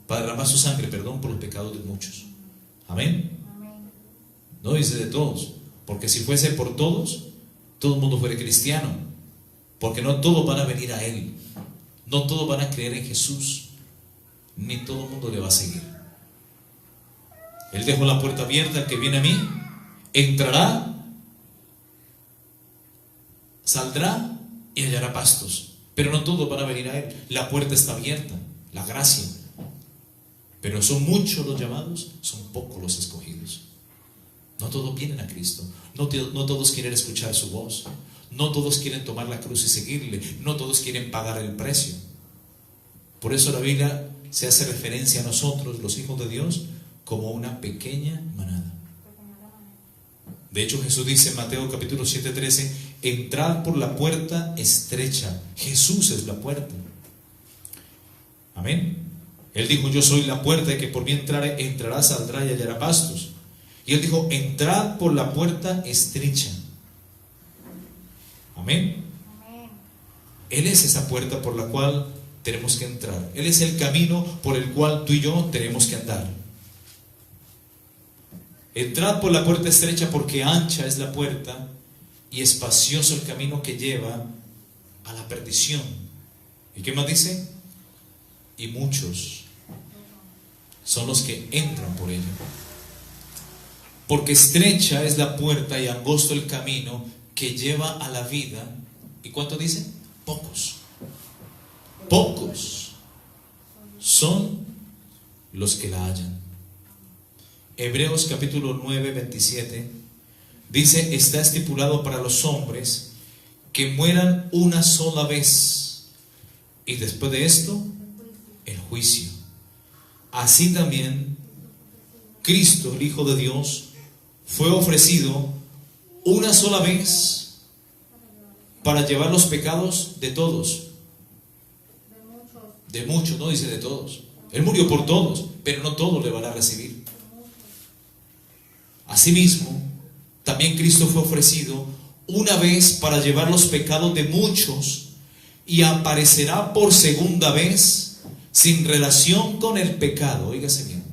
para derramar su sangre, perdón, por los pecados de muchos. Amén. Amén. No dice de todos, porque si fuese por todos, todo el mundo fuera cristiano, porque no todos van a venir a Él, no todos van a creer en Jesús, ni todo el mundo le va a seguir. Él dejó la puerta abierta: el que viene a mí entrará, saldrá y hallará pastos. Pero no todos van a venir a Él. La puerta está abierta, la gracia. Pero son muchos los llamados, son pocos los escogidos. No todos vienen a Cristo. No todos quieren escuchar su voz. No todos quieren tomar la cruz y seguirle. No todos quieren pagar el precio. Por eso la Biblia se hace referencia a nosotros, los hijos de Dios, como una pequeña manada. De hecho, Jesús dice en Mateo capítulo 7:13: entrad por la puerta estrecha. Jesús es la puerta. Amén. Él dijo: yo soy la puerta, y que por mí entrare, entrará, saldrá y hallará pastos. Y Él dijo: entrad por la puerta estrecha. Amén. Amén. Él es esa puerta por la cual tenemos que entrar. Él es el camino por el cual tú y yo tenemos que andar. Entrad por la puerta estrecha, porque ancha es la puerta y espacioso el camino que lleva a la perdición. ¿Y qué más dice? Y muchos son los que entran por ella. Porque estrecha es la puerta y angosto el camino que lleva a la vida. ¿Y cuánto dice? Pocos. Pocos son los que la hallan. Hebreos capítulo 9, 27 dice: está estipulado para los hombres que mueran una sola vez, y después de esto el juicio. Así también Cristo, el Hijo de Dios, fue ofrecido una sola vez para llevar los pecados de todos. De muchos, no dice de todos. Él murió por todos, pero no todos le van a recibir. Asimismo, también Cristo fue ofrecido una vez para llevar los pecados de muchos, y aparecerá por segunda vez sin relación con el pecado. Óigase bien,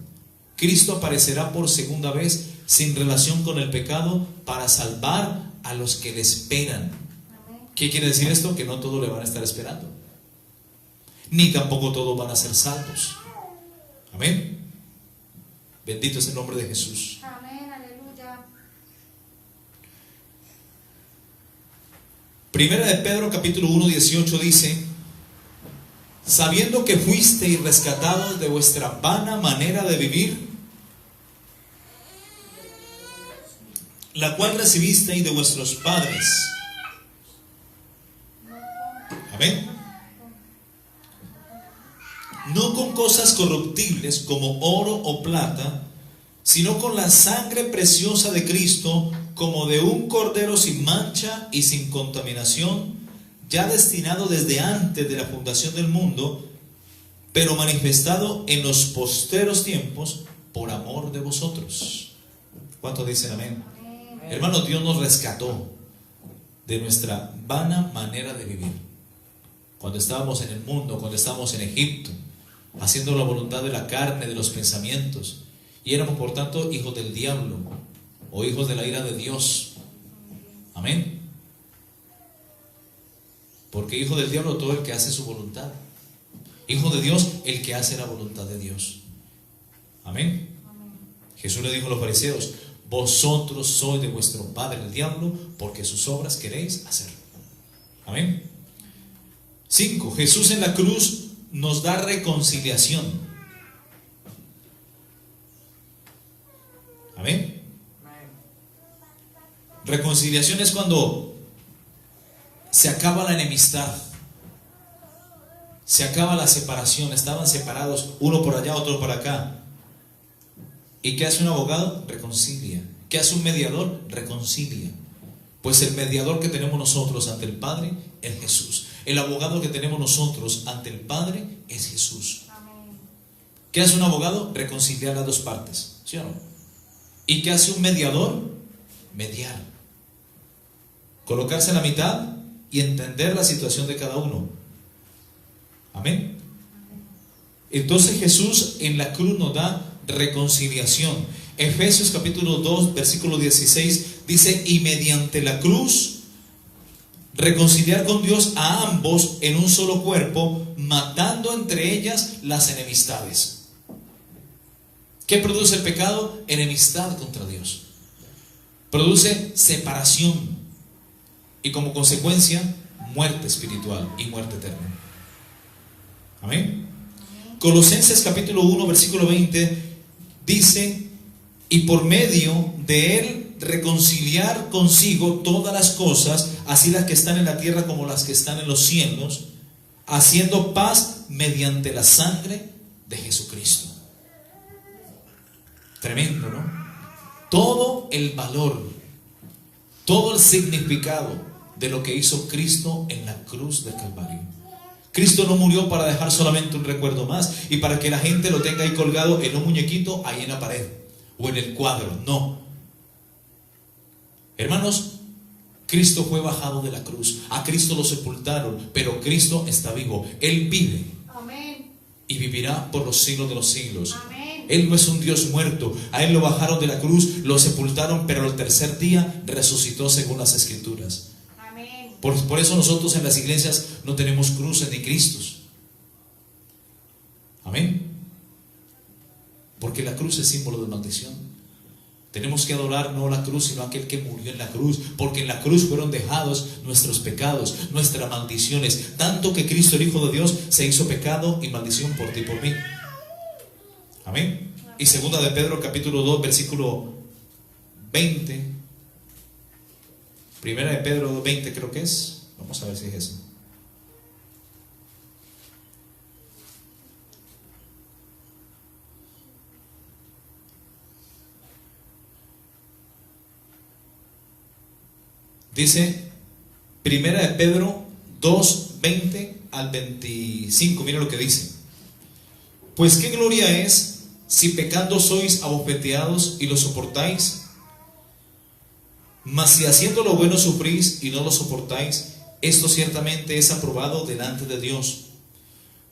Cristo aparecerá por segunda vez sin relación con el pecado para salvar a los que le esperan. ¿Qué quiere decir esto? Que no todos le van a estar esperando, ni tampoco todos van a ser salvos. Amén. Bendito es el nombre de Jesús. Amén, aleluya. Primera de Pedro capítulo 1, 18 dice: sabiendo que fuisteis rescatados de vuestra vana manera de vivir, la cual recibisteis de vuestros padres. Amén. No con cosas corruptibles como oro o plata, sino con la sangre preciosa de Cristo, como de un cordero sin mancha y sin contaminación, ya destinado desde antes de la fundación del mundo, pero manifestado en los posteros tiempos por amor de vosotros. ¿Cuántos dicen amén? Hermanos, Dios nos rescató de nuestra vana manera de vivir. Cuando estábamos en el mundo, cuando estábamos en Egipto, haciendo la voluntad de la carne, de los pensamientos, y éramos por tanto hijos del diablo o hijos de la ira de Dios. Amén. Porque hijo del diablo todo el que hace su voluntad, hijo de Dios el que hace la voluntad de Dios. Amén. Jesús le dijo a los fariseos: vosotros sois de vuestro padre el diablo, porque sus obras queréis hacer. Amén. 5. Jesús en la cruz nos da reconciliación. Amén. Reconciliación es cuando se acaba la enemistad, se acaba la separación. Estaban separados, uno por allá, otro por acá. ¿Y qué hace un abogado? Reconcilia. ¿Qué hace un mediador? Reconcilia. Pues el mediador que tenemos nosotros ante el Padre es Jesús. El abogado que tenemos nosotros ante el Padre es Jesús. Amén. ¿Qué hace un abogado? Reconciliar las dos partes, ¿sí o no? ¿Y qué hace un mediador? Mediar. Colocarse en la mitad y entender la situación de cada uno. Amén. Entonces Jesús en la cruz nos da reconciliación. Efesios capítulo 2 versículo 16 dice: y mediante la cruz reconciliar con Dios a ambos en un solo cuerpo, matando entre ellas las enemistades. ¿Qué produce el pecado? Enemistad contra Dios. Produce separación y como consecuencia muerte espiritual y muerte eterna. Amén. Colosenses capítulo 1 versículo 20 dice: y por medio de él reconciliar consigo todas las cosas, así las que están en la tierra como las que están en los cielos, haciendo paz mediante la sangre de Jesucristo. Tremendo, ¿no? Todo el valor, todo el significado de lo que hizo Cristo en la cruz del Calvario. Cristo no murió para dejar solamente un recuerdo más y para que la gente lo tenga ahí colgado en un muñequito ahí en la pared o en el cuadro. No. Hermanos, Cristo fue bajado de la cruz. A Cristo lo sepultaron, pero Cristo está vivo. Él vive. Amén. Y vivirá por los siglos de los siglos. Amén. Él no es un Dios muerto. A Él lo bajaron de la cruz, lo sepultaron, pero al tercer día resucitó según las Escrituras. Amén. Por eso nosotros en las iglesias no tenemos cruces ni Cristos. Amén. Porque la cruz es símbolo de maldición. Tenemos que adorar no la cruz, sino aquel que murió en la cruz, porque en la cruz fueron dejados nuestros pecados, nuestras maldiciones, tanto que Cristo, el Hijo de Dios, se hizo pecado y maldición por ti y por mí. Amén. Y segunda de Pedro capítulo 2 versículo 20. Primera de Pedro 20 creo que es. Vamos a ver si es eso. Dice, Primera de Pedro 2, 20 al 25, mira lo que dice. Pues qué gloria es si pecando sois abofeteados y lo soportáis. Mas si haciendo lo bueno sufrís y no lo soportáis, esto ciertamente es aprobado delante de Dios.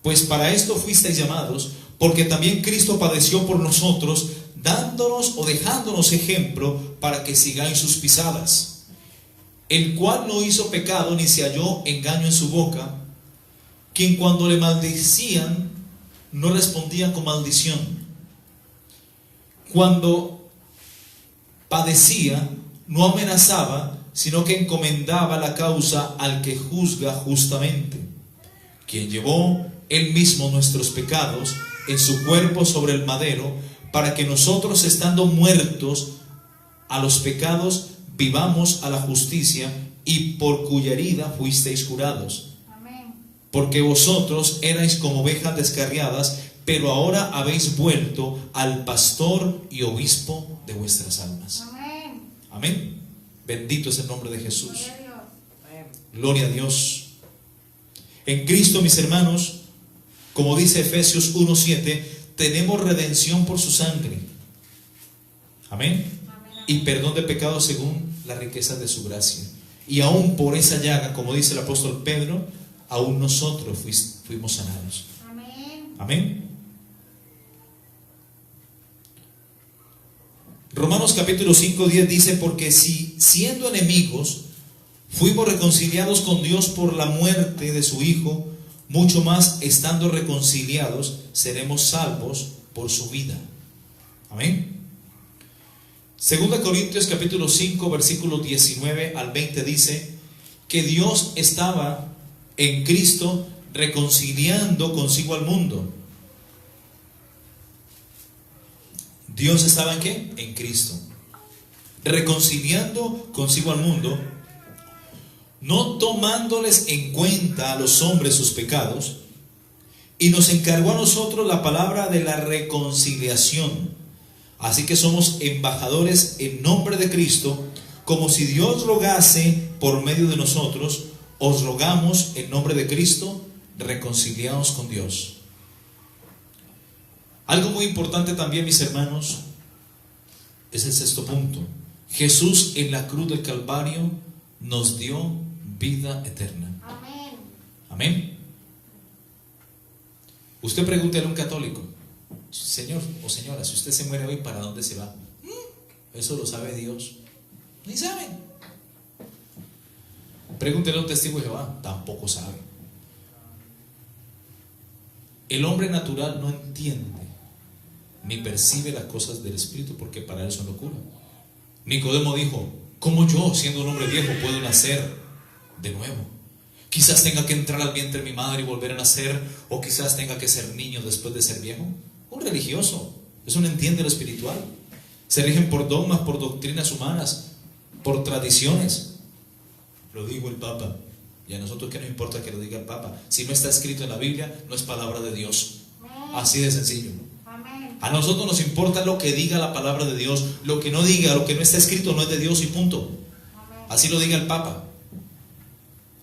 Pues para esto fuisteis llamados, porque también Cristo padeció por nosotros, dándonos o dejándonos ejemplo para que sigáis sus pisadas, el cual no hizo pecado ni se halló engaño en su boca, quien cuando le maldecían no respondía con maldición. Cuando padecía no amenazaba, sino que encomendaba la causa al que juzga justamente, quien llevó él mismo nuestros pecados en su cuerpo sobre el madero, para que nosotros, estando muertos a los pecados, vivamos a la justicia, y por cuya herida fuisteis curados. Amén. Porque vosotros erais como ovejas descarriadas, pero ahora habéis vuelto al pastor y obispo de vuestras almas. Amén. Amén. Bendito es el nombre de Jesús. Gloria a Dios. Amén. Gloria a Dios. En Cristo, mis hermanos, como dice Efesios 1:7, tenemos redención por su sangre. Amén. Y perdón de pecados según la riqueza de su gracia. Y aún por esa llaga, como dice el apóstol Pedro, aún nosotros fuimos sanados. Amén. Amén. Romanos capítulo 5:10 dice, porque si siendo enemigos fuimos reconciliados con Dios por la muerte de su Hijo, mucho más estando reconciliados seremos salvos por su vida. Amén. Segunda Corintios capítulo 5 versículos 19 al 20 dice que Dios estaba en Cristo reconciliando consigo al mundo. Dios estaba en ¿qué? En Cristo, reconciliando consigo al mundo, no tomándoles en cuenta a los hombres sus pecados, y nos encargó a nosotros la palabra de la reconciliación. Así que somos embajadores en nombre de Cristo, como si Dios rogase por medio de nosotros. Os rogamos en nombre de Cristo, reconciliados con Dios. Algo muy importante también, mis hermanos, es el sexto punto. Jesús en la cruz del Calvario nos dio vida eterna. Amén. Amén. Usted pregúntele a un católico, señor o señora, si usted se muere hoy, ¿para dónde se va? Eso lo sabe Dios. Ni saben. Pregúntele a un testigo de Jehová, tampoco sabe. El hombre natural no entiende ni percibe las cosas del Espíritu, porque para él son locura. Nicodemo dijo, ¿cómo yo, siendo un hombre viejo, puedo nacer de nuevo? Quizás tenga que entrar al vientre de mi madre y volver a nacer, o quizás tenga que ser niño después de ser viejo. Un religioso, eso no entiende lo espiritual. Se rigen por dogmas, por doctrinas humanas, por tradiciones. Lo dijo el Papa. Y a nosotros, ¿qué nos importa que lo diga el Papa? Si no está escrito en la Biblia, no es palabra de Dios. Así de sencillo. Amén. A nosotros nos importa lo que diga la palabra de Dios. Lo que no diga, lo que no está escrito, no es de Dios y punto. Amén. Así lo diga el Papa.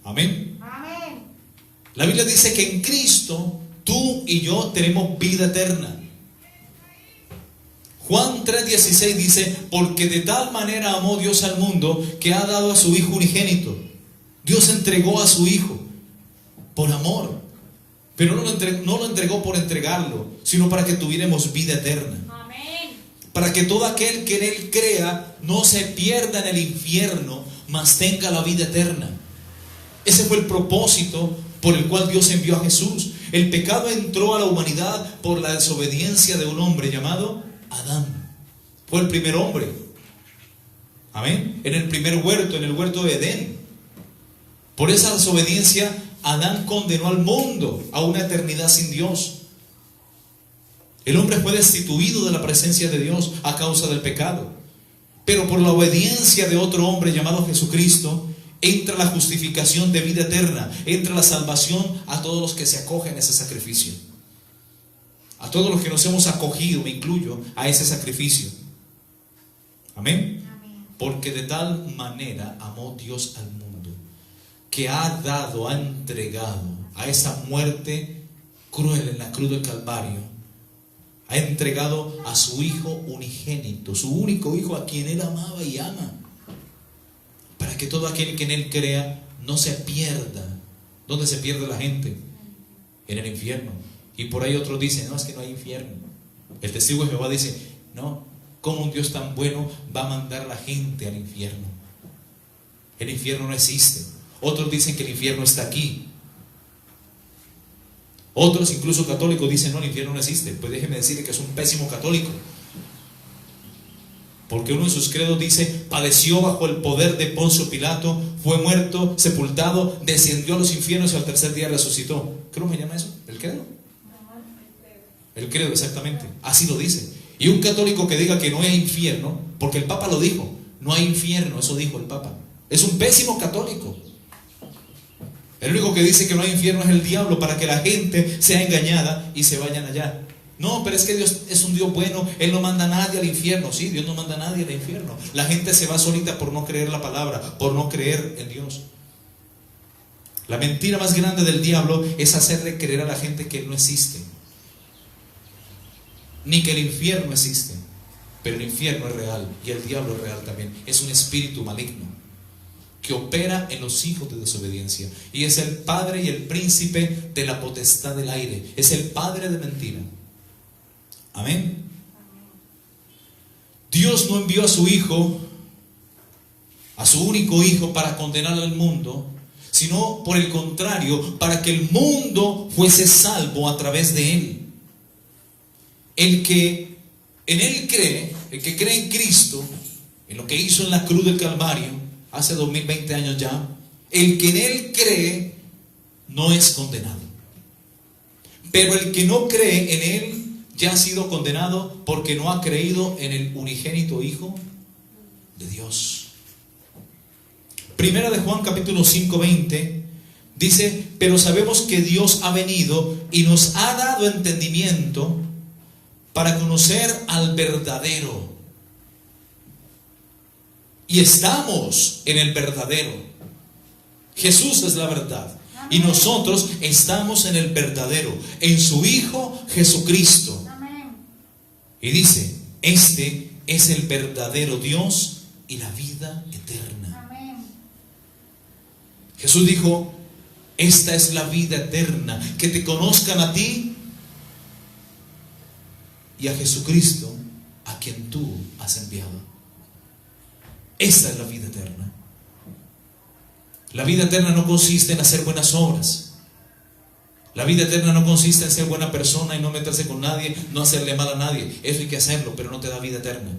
Amén. Amén. La Biblia dice que en Cristo tú y yo tenemos vida eterna. Juan 3:16 dice, porque de tal manera amó Dios al mundo que ha dado a su Hijo unigénito. Dios entregó a su Hijo por amor, pero no lo entregó por entregarlo, sino para que tuviéramos vida eterna. Amén. Para que todo aquel que en Él crea no se pierda en el infierno, mas tenga la vida eterna. Ese fue el propósito por el cual Dios envió a Jesús. El pecado entró a la humanidad por la desobediencia de un hombre llamado Adán. Fue el primer hombre. Amén. En el primer huerto, en el huerto de Edén. Por esa desobediencia, Adán condenó al mundo a una eternidad sin Dios. El hombre fue destituido de la presencia de Dios a causa del pecado. Pero por la obediencia de otro hombre llamado Jesucristo, entra la justificación de vida eterna, entra la salvación a todos los que se acogen a ese sacrificio. A todos los que nos hemos acogido, me incluyo, a ese sacrificio. Amén. Porque de tal manera amó Dios al mundo, que ha dado, ha entregado a esa muerte cruel en la cruz del Calvario, ha entregado a su Hijo unigénito, su único Hijo, a quien Él amaba y ama, para que todo aquel que en Él crea no se pierda. ¿Dónde se pierde la gente? En el infierno. Y por ahí otros dicen, no, es que no hay infierno. El testigo de Jehová dice, no, ¿cómo un Dios tan bueno va a mandar a la gente al infierno? El infierno no existe. Otros dicen que el infierno está aquí. Otros, incluso católicos, dicen, no, el infierno no existe. Pues déjeme decirle que es un pésimo católico. Porque uno de sus credos dice, padeció bajo el poder de Poncio Pilato, fue muerto, sepultado, descendió a los infiernos y al tercer día resucitó. ¿Cómo se llama eso? ¿El credo? El credo, exactamente. Así lo dice. Y un católico que diga que no hay infierno, porque el Papa lo dijo, no hay infierno, eso dijo el Papa. Es un pésimo católico. El único que dice que no hay infierno es el diablo, para que la gente sea engañada y se vayan allá. No, pero es que Dios es un Dios bueno, Él no manda a nadie al infierno. Sí, Dios no manda a nadie al infierno. La gente se va solita por no creer la palabra, por no creer en Dios. La mentira más grande del diablo es hacerle creer a la gente que Él no existe, ni que el infierno existe. Pero el infierno es real y el diablo es real también. Es un espíritu maligno que opera en los hijos de desobediencia, y es el padre y el príncipe de la potestad del aire. Es el padre de mentira. Amén. Dios no envió a su Hijo, a su único Hijo, para condenar al mundo, sino por el contrario, para que el mundo fuese salvo a través de Él. El que en Él cree, el que cree en Cristo, en lo que hizo en la cruz del Calvario, hace 2020 años ya, el que en Él cree no es condenado. Pero el que no cree en Él ya ha sido condenado, porque no ha creído en el unigénito Hijo de Dios. Primera de Juan capítulo 5:20 dice, pero sabemos que Dios ha venido y nos ha dado entendimiento para conocer al verdadero. Y estamos en el verdadero. Jesús es la verdad. Y nosotros estamos en el verdadero, en su Hijo Jesucristo. Y dice, este es el verdadero Dios y la vida eterna. Jesús dijo, esta es la vida eterna, que te conozcan a ti y a Jesucristo, a quien tú has enviado. Esta es la vida eterna. La vida eterna no consiste en hacer buenas obras. La vida eterna no consiste en ser buena persona y no meterse con nadie, no hacerle mal a nadie. Eso hay que hacerlo, pero no te da vida eterna.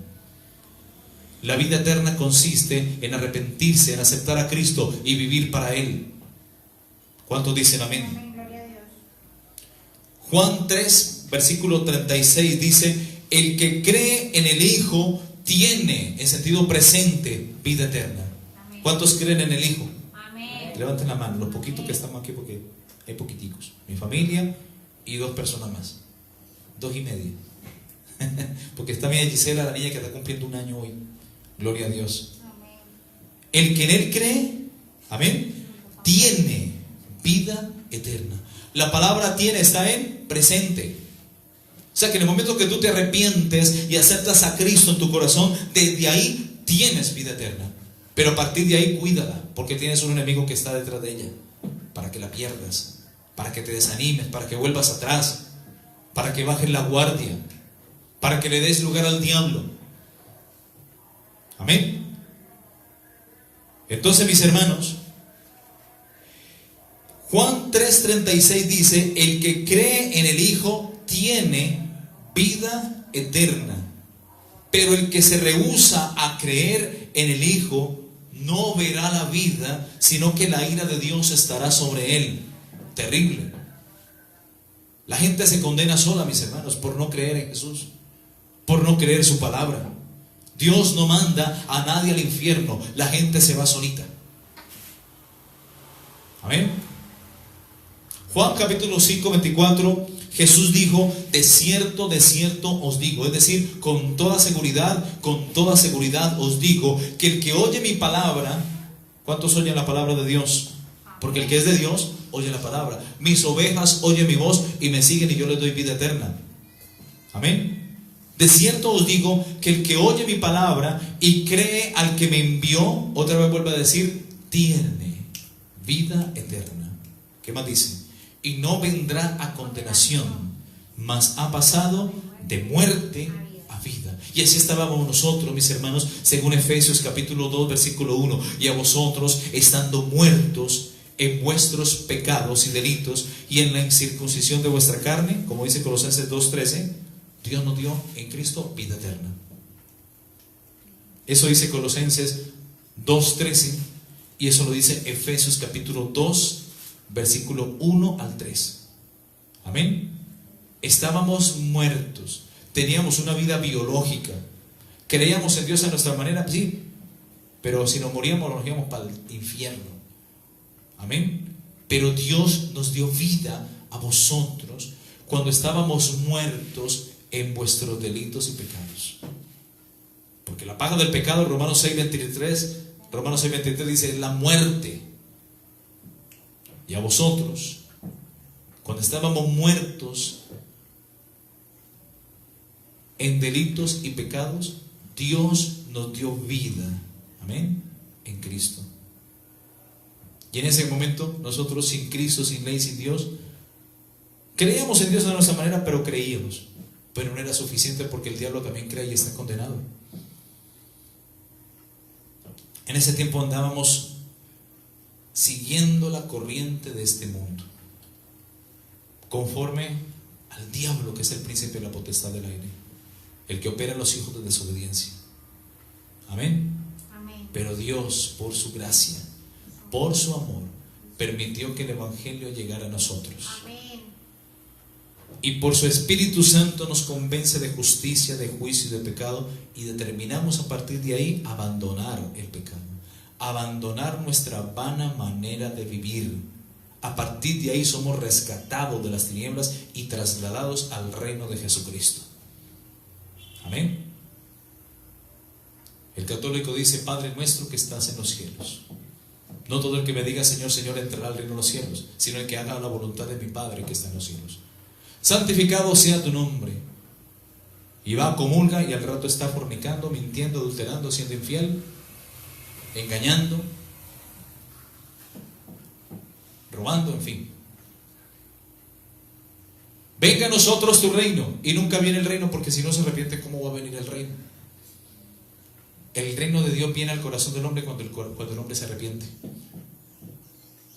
La vida eterna consiste en arrepentirse, en aceptar a Cristo y vivir para Él. ¿Cuántos dicen amén? Amén, gloria a Dios. Juan 3, versículo 36 dice, el que cree en el Hijo tiene, en sentido presente, vida eterna. Amén. ¿Cuántos creen en el Hijo? Amén. Levanten la mano, los poquitos que estamos aquí, porque hay poquiticos. Mi familia y 2 personas más. 2 y media. Porque está mi Gisela, la niña que está cumpliendo 1 año hoy. Gloria a Dios. Amén. El que en Él cree, amén, tiene vida eterna. La palabra tiene, está en presente. O sea que en el momento que tú te arrepientes y aceptas a Cristo en tu corazón, desde ahí tienes vida eterna. Pero a partir de ahí cuídala, porque tienes un enemigo que está detrás de ella, para que la pierdas, para que te desanimes, para que vuelvas atrás, para que bajes la guardia, para que le des lugar al diablo. Amén. Entonces, mis hermanos, Juan 3:36 dice: el que cree en el Hijo tiene vida eterna, pero el que se rehúsa a creer en el Hijo no verá la vida, sino que la ira de Dios estará sobre él. Terrible. La gente se condena sola, mis hermanos, por no creer en Jesús, por no creer su palabra. Dios no manda a nadie al infierno, la gente se va solita. Amén. Juan capítulo 5:24, Jesús dijo: de cierto os digo, es decir, con toda seguridad os digo, que el que oye mi palabra, ¿cuántos oyen la palabra de Dios? Porque el que es de Dios oye la palabra. Mis ovejas oyen mi voz y me siguen y yo les doy vida eterna. Amén. De cierto os digo que el que oye mi palabra y cree al que me envió, otra vez vuelve a decir, tiene vida eterna. ¿Qué más dice? Y no vendrá a condenación, mas ha pasado de muerte a vida. Y así estábamos nosotros, mis hermanos, según Efesios capítulo 2 versículo 1. Y a vosotros, estando muertos en vuestros pecados y delitos y en la incircuncisión de vuestra carne, como dice Colosenses 2:13, Dios nos dio en Cristo vida eterna. Eso dice Colosenses 2:13 y eso lo dice Efesios capítulo 2 versículo 1 al 3. Amén. Estábamos muertos, teníamos una vida biológica, creíamos en Dios a nuestra manera, sí, pero si nos moríamos nos íbamos para el infierno. Amén. Pero Dios nos dio vida a vosotros cuando estábamos muertos en vuestros delitos y pecados. Porque la paga del pecado, Romanos 6:23 dice, es la muerte. Y a vosotros, cuando estábamos muertos en delitos y pecados, Dios nos dio vida. Amén. En Cristo. Y en ese momento, nosotros sin Cristo, sin ley, sin Dios, creíamos en Dios de nuestra manera, pero creíamos. Pero no era suficiente porque el diablo también cree y está condenado. En ese tiempo andábamos siguiendo la corriente de este mundo, conforme al diablo, que es el príncipe de la potestad del aire, el que opera en los hijos de desobediencia. Amén. Amén. Pero Dios, por su gracia, por su amor, permitió que el evangelio llegara a nosotros. Amén. Y por su Espíritu Santo nos convence de justicia, de juicio y de pecado, y determinamos a partir de ahí abandonar el pecado, abandonar nuestra vana manera de vivir. A partir de ahí somos rescatados de las tinieblas y trasladados al reino de Jesucristo. Amén. El católico dice: Padre nuestro que estás en los cielos. No todo el que me diga Señor, Señor entrará al reino de los cielos, sino el que haga la voluntad de mi Padre que está en los cielos. Santificado sea tu nombre. Y va, comulga y al rato está fornicando, mintiendo, adulterando, siendo infiel, engañando, robando, en fin. Venga a nosotros tu reino. Y nunca viene el reino, porque si no se arrepiente, ¿cómo va a venir el reino? El reino de Dios viene al corazón del hombre cuando el hombre se arrepiente.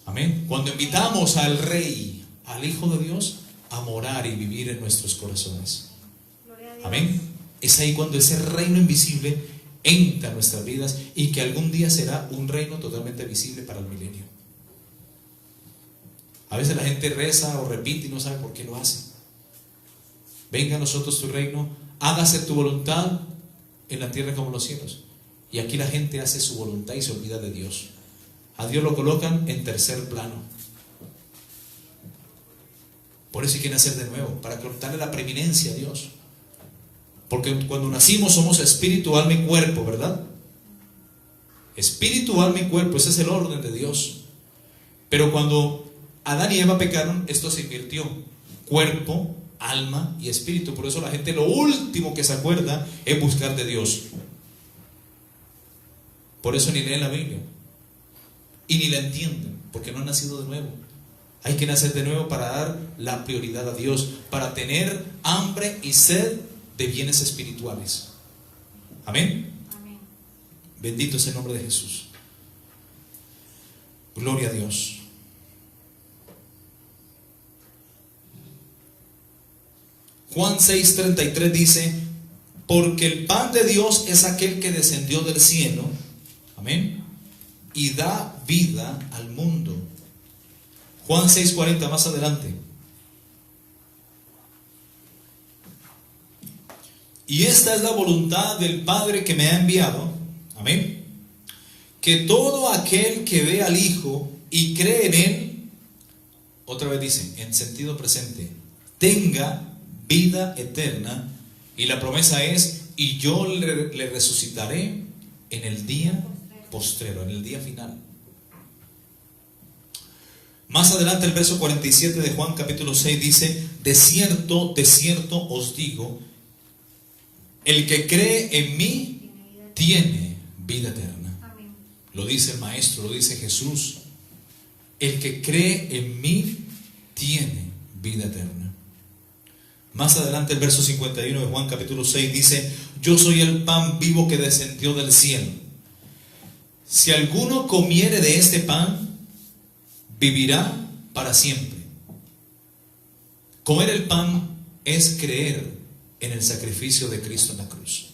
Amén. Cuando invitamos al Rey, al Hijo de Dios, a morar y vivir en nuestros corazones. Amén. Es ahí cuando ese reino invisible entra en nuestras vidas y que algún día será un reino totalmente visible para el milenio. A veces la gente reza o repite y no sabe por qué lo hace. Venga a nosotros tu reino, hágase tu voluntad en la tierra como en los cielos. Y aquí la gente hace su voluntad y se olvida de Dios. A Dios lo colocan en tercer plano. Por eso hay que nacer de nuevo, para cortarle la preeminencia a Dios. Porque cuando nacimos somos espíritu, alma y cuerpo, ¿verdad? Espíritu, alma y cuerpo, ese es el orden de Dios. Pero cuando Adán y Eva pecaron, esto se invirtió: cuerpo, alma y espíritu. Por eso la gente lo último que se acuerda es buscar de Dios. Por eso ni leen la Biblia y ni la entienden, porque no han nacido de nuevo. Hay que nacer de nuevo para dar la prioridad a Dios, para tener hambre y sed de bienes espirituales. Amén. Amén. Bendito es el nombre de Jesús. Gloria a Dios. Juan 6:33 dice: porque el pan de Dios es aquel que descendió del cielo, amén, y da vida al mundo. Juan 6:40, más adelante. Y esta es la voluntad del Padre que me ha enviado, amén, que todo aquel que ve al Hijo y cree en Él, otra vez dice, en sentido presente, tenga vida eterna. Y la promesa es: y yo le resucitaré en el día postrero, en el día final. Más adelante el verso 47 de Juan capítulo 6 dice: de cierto os digo, el que cree en mí tiene vida eterna. Amén. Lo dice el Maestro, lo dice Jesús. El que cree en mí tiene vida eterna. Más adelante el verso 51 de Juan capítulo 6 dice: yo soy el pan vivo que descendió del cielo. Si alguno comiere de este pan, vivirá para siempre. Comer el pan es creer en el sacrificio de Cristo en la cruz.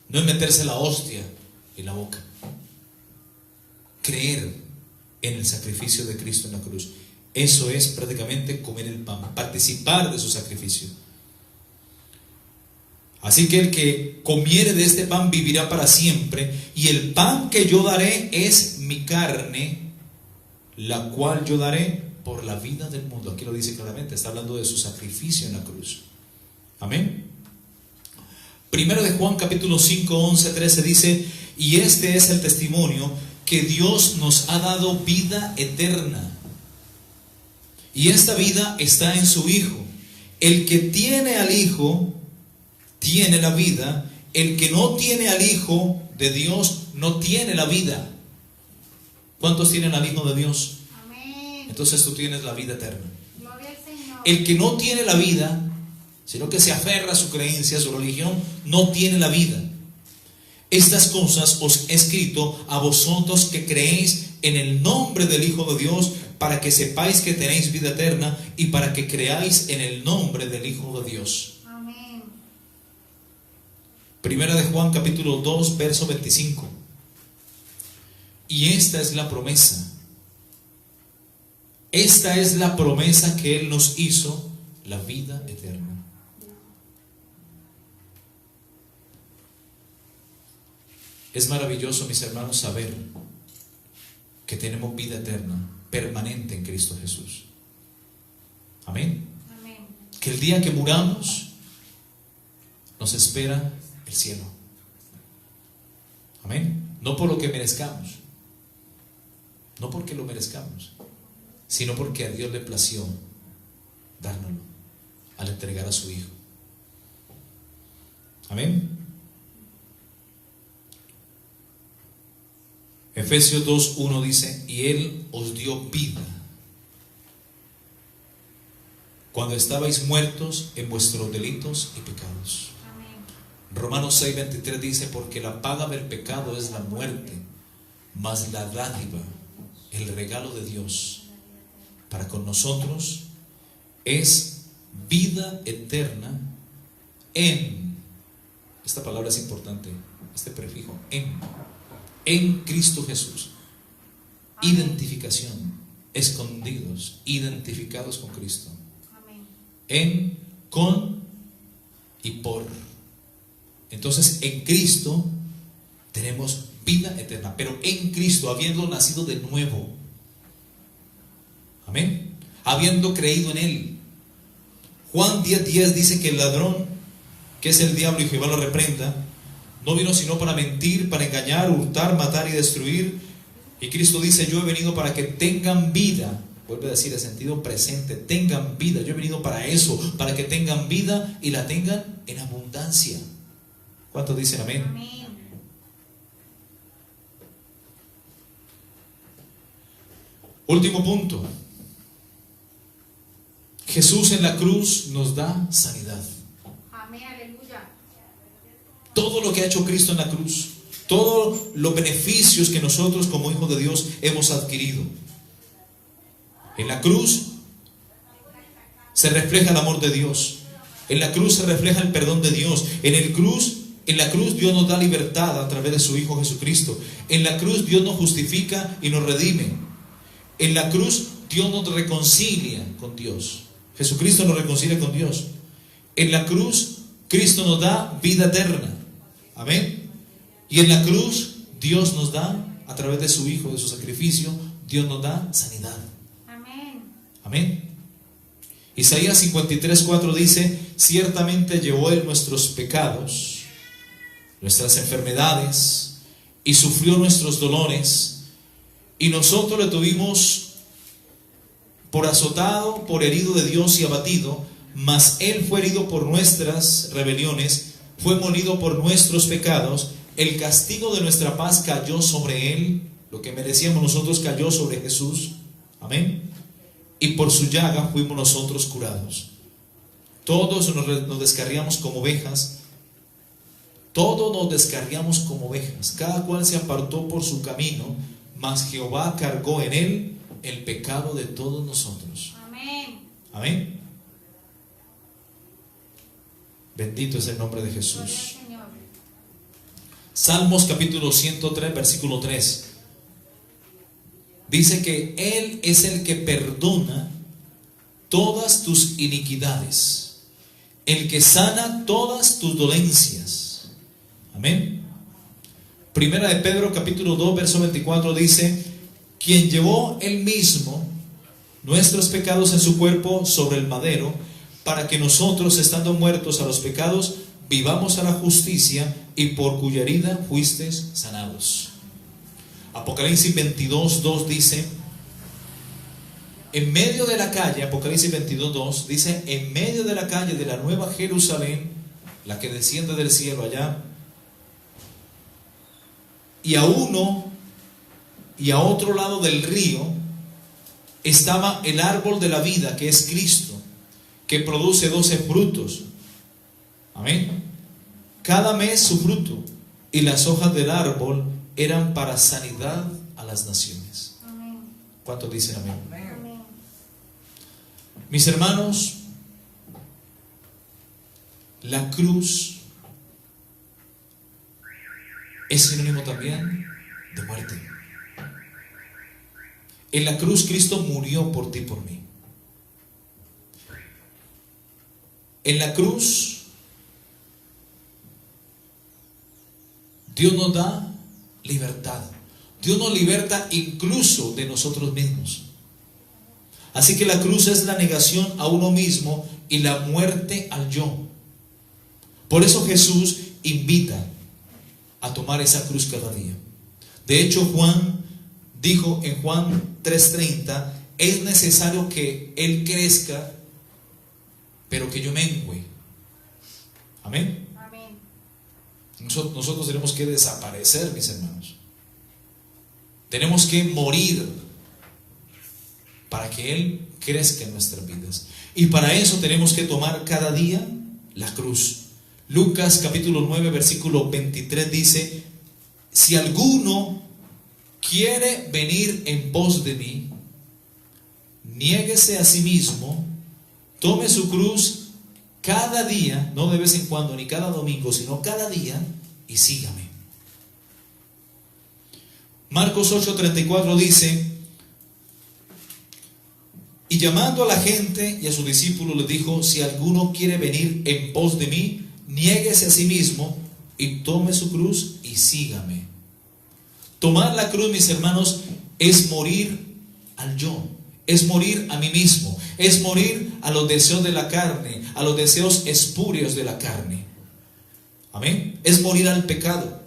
No es meterse la hostia en la boca. Creer en el sacrificio de Cristo en la cruz. Eso es prácticamente comer el pan, participar de su sacrificio. Así que el que comiere de este pan vivirá para siempre, y el pan que yo daré es mi carne, la cual yo daré por la vida del mundo. Aquí lo dice claramente, está hablando de su sacrificio en la cruz. Amén. Primero de Juan capítulo 5, 11, 13 dice: y este es el testimonio, que Dios nos ha dado vida eterna, y esta vida está en su Hijo. El que tiene al Hijo tiene la vida. El que no tiene al Hijo de Dios no tiene la vida. ¿Cuántos tienen al Hijo de Dios? Amén. Entonces tú tienes la vida eterna. Gloria al Señor. El que no tiene la vida, sino que se aferra a su creencia, a su religión, no tiene la vida. Estas cosas os he escrito a vosotros que creéis en el nombre del Hijo de Dios, para que sepáis que tenéis vida eterna, y para que creáis en el nombre del Hijo de Dios. Amén. Primera de Juan capítulo 2 verso 25. Y esta es la promesa. Esta es la promesa que Él nos hizo, la vida eterna. Es maravilloso, mis hermanos, saber que tenemos vida eterna, permanente en Cristo Jesús. Amén. Amén. Que el día que muramos nos espera el cielo. Amén. No por lo que merezcamos, no porque lo merezcamos, sino porque a Dios le plació dárnoslo al entregar a su Hijo. Amén. Efesios 2:1 dice: y Él os dio vida cuando estabais muertos en vuestros delitos y pecados. Amén. Romanos 6:23 dice: porque la paga del pecado es la muerte, mas la dádiva, el regalo de Dios para con nosotros es vida eterna en, esta palabra es importante, este prefijo, en Cristo Jesús. Identificación, escondidos, identificados con Cristo. Amén. En, con y por. Entonces en Cristo tenemos vida eterna, pero en Cristo, habiendo nacido de nuevo. Amén. Habiendo creído en Él. Juan 10:10 dice que el ladrón, que es el diablo y Jehová lo reprenda, no vino sino para mentir, para engañar, hurtar, matar y destruir. Y Cristo dice: yo he venido para que tengan vida vuelve a decir el sentido presente, tengan vida. Yo he venido para eso, para que tengan vida y la tengan en abundancia. ¿Cuántos dicen amén? Amén. Último punto. Jesús en la cruz nos da sanidad. Amén, aleluya. Todo lo que ha hecho Cristo en la cruz, todos los beneficios que nosotros como hijos de Dios hemos adquirido. En la cruz se refleja el amor de Dios. En la cruz se refleja el perdón de Dios. En la cruz Dios nos da libertad a través de su Hijo Jesucristo. En la cruz Dios nos justifica y nos redime. En la cruz Dios nos reconcilia con Dios. Jesucristo nos reconcilia con Dios. En la cruz Cristo nos da vida eterna. Amén. Y en la cruz Dios nos da, a través de su Hijo, de su sacrificio, Dios nos da sanidad. Amén. Amén. Isaías 53:4 dice: ciertamente llevó Él nuestros pecados, nuestras enfermedades, y sufrió nuestros dolores, y nosotros le tuvimos por azotado, por herido de Dios y abatido, mas Él fue herido por nuestras rebeliones, fue molido por nuestros pecados, el castigo de nuestra paz cayó sobre Él, lo que merecíamos nosotros cayó sobre Jesús. Amén. Y por su llaga fuimos nosotros curados. Todos nos descarriamos como ovejas. Todos nos descarriamos como ovejas. Cada cual se apartó por su camino, mas Jehová cargó en Él el pecado de todos nosotros. Amén. Amén. Bendito es el nombre de Gloria Jesús. al Señor. Salmos capítulo 103, versículo 3. Dice que Él es el que perdona todas tus iniquidades, el que sana todas tus dolencias. Amén. Primera de Pedro capítulo 2, verso 24 dice: quien llevó Él mismo nuestros pecados en su cuerpo sobre el madero, para que nosotros, estando muertos a los pecados, vivamos a la justicia, y por cuya herida fuisteis sanados. Apocalipsis 22:2 dice: en medio de la calle, Apocalipsis 22:2 dice: en medio de la calle de la nueva Jerusalén, la que desciende del cielo allá, y a uno y a otro lado del río estaba el árbol de la vida, que es Cristo, que produce 12 frutos. Amén. Cada mes su fruto, y las hojas del árbol eran para sanidad a las naciones. Amén. ¿Cuántos dicen amén? Amén. Mis hermanos, la cruz es sinónimo también de muerte. En la cruz Cristo murió por ti y por mí. En la cruz Dios nos da libertad. Dios nos liberta incluso de nosotros mismos. Así que la cruz es la negación a uno mismo y la muerte al yo. Por eso Jesús invita a tomar esa cruz cada día. De hecho, Juan dijo en Juan 3:30: es necesario que Él crezca, pero que yo mengüe. Amén. Amén. Nosotros tenemos que desaparecer, mis hermanos. Tenemos que morir para que Él crezca en nuestras vidas. Y para eso tenemos que tomar cada día la cruz. Lucas capítulo 9, versículo 23 dice: si alguno quiere venir en pos de mí, niéguese a sí mismo, tome su cruz cada día, no de vez en cuando ni cada domingo, sino cada día, y sígame. Marcos 8:34 dice: y llamando a la gente y a sus discípulos les dijo: si alguno quiere venir en pos de mí, niéguese a sí mismo y tome su cruz y sígame. Tomar la cruz, mis hermanos, es morir al yo, es morir a mí mismo, es morir a los deseos de la carne, a los deseos espurios de la carne. Amén. Es morir al pecado.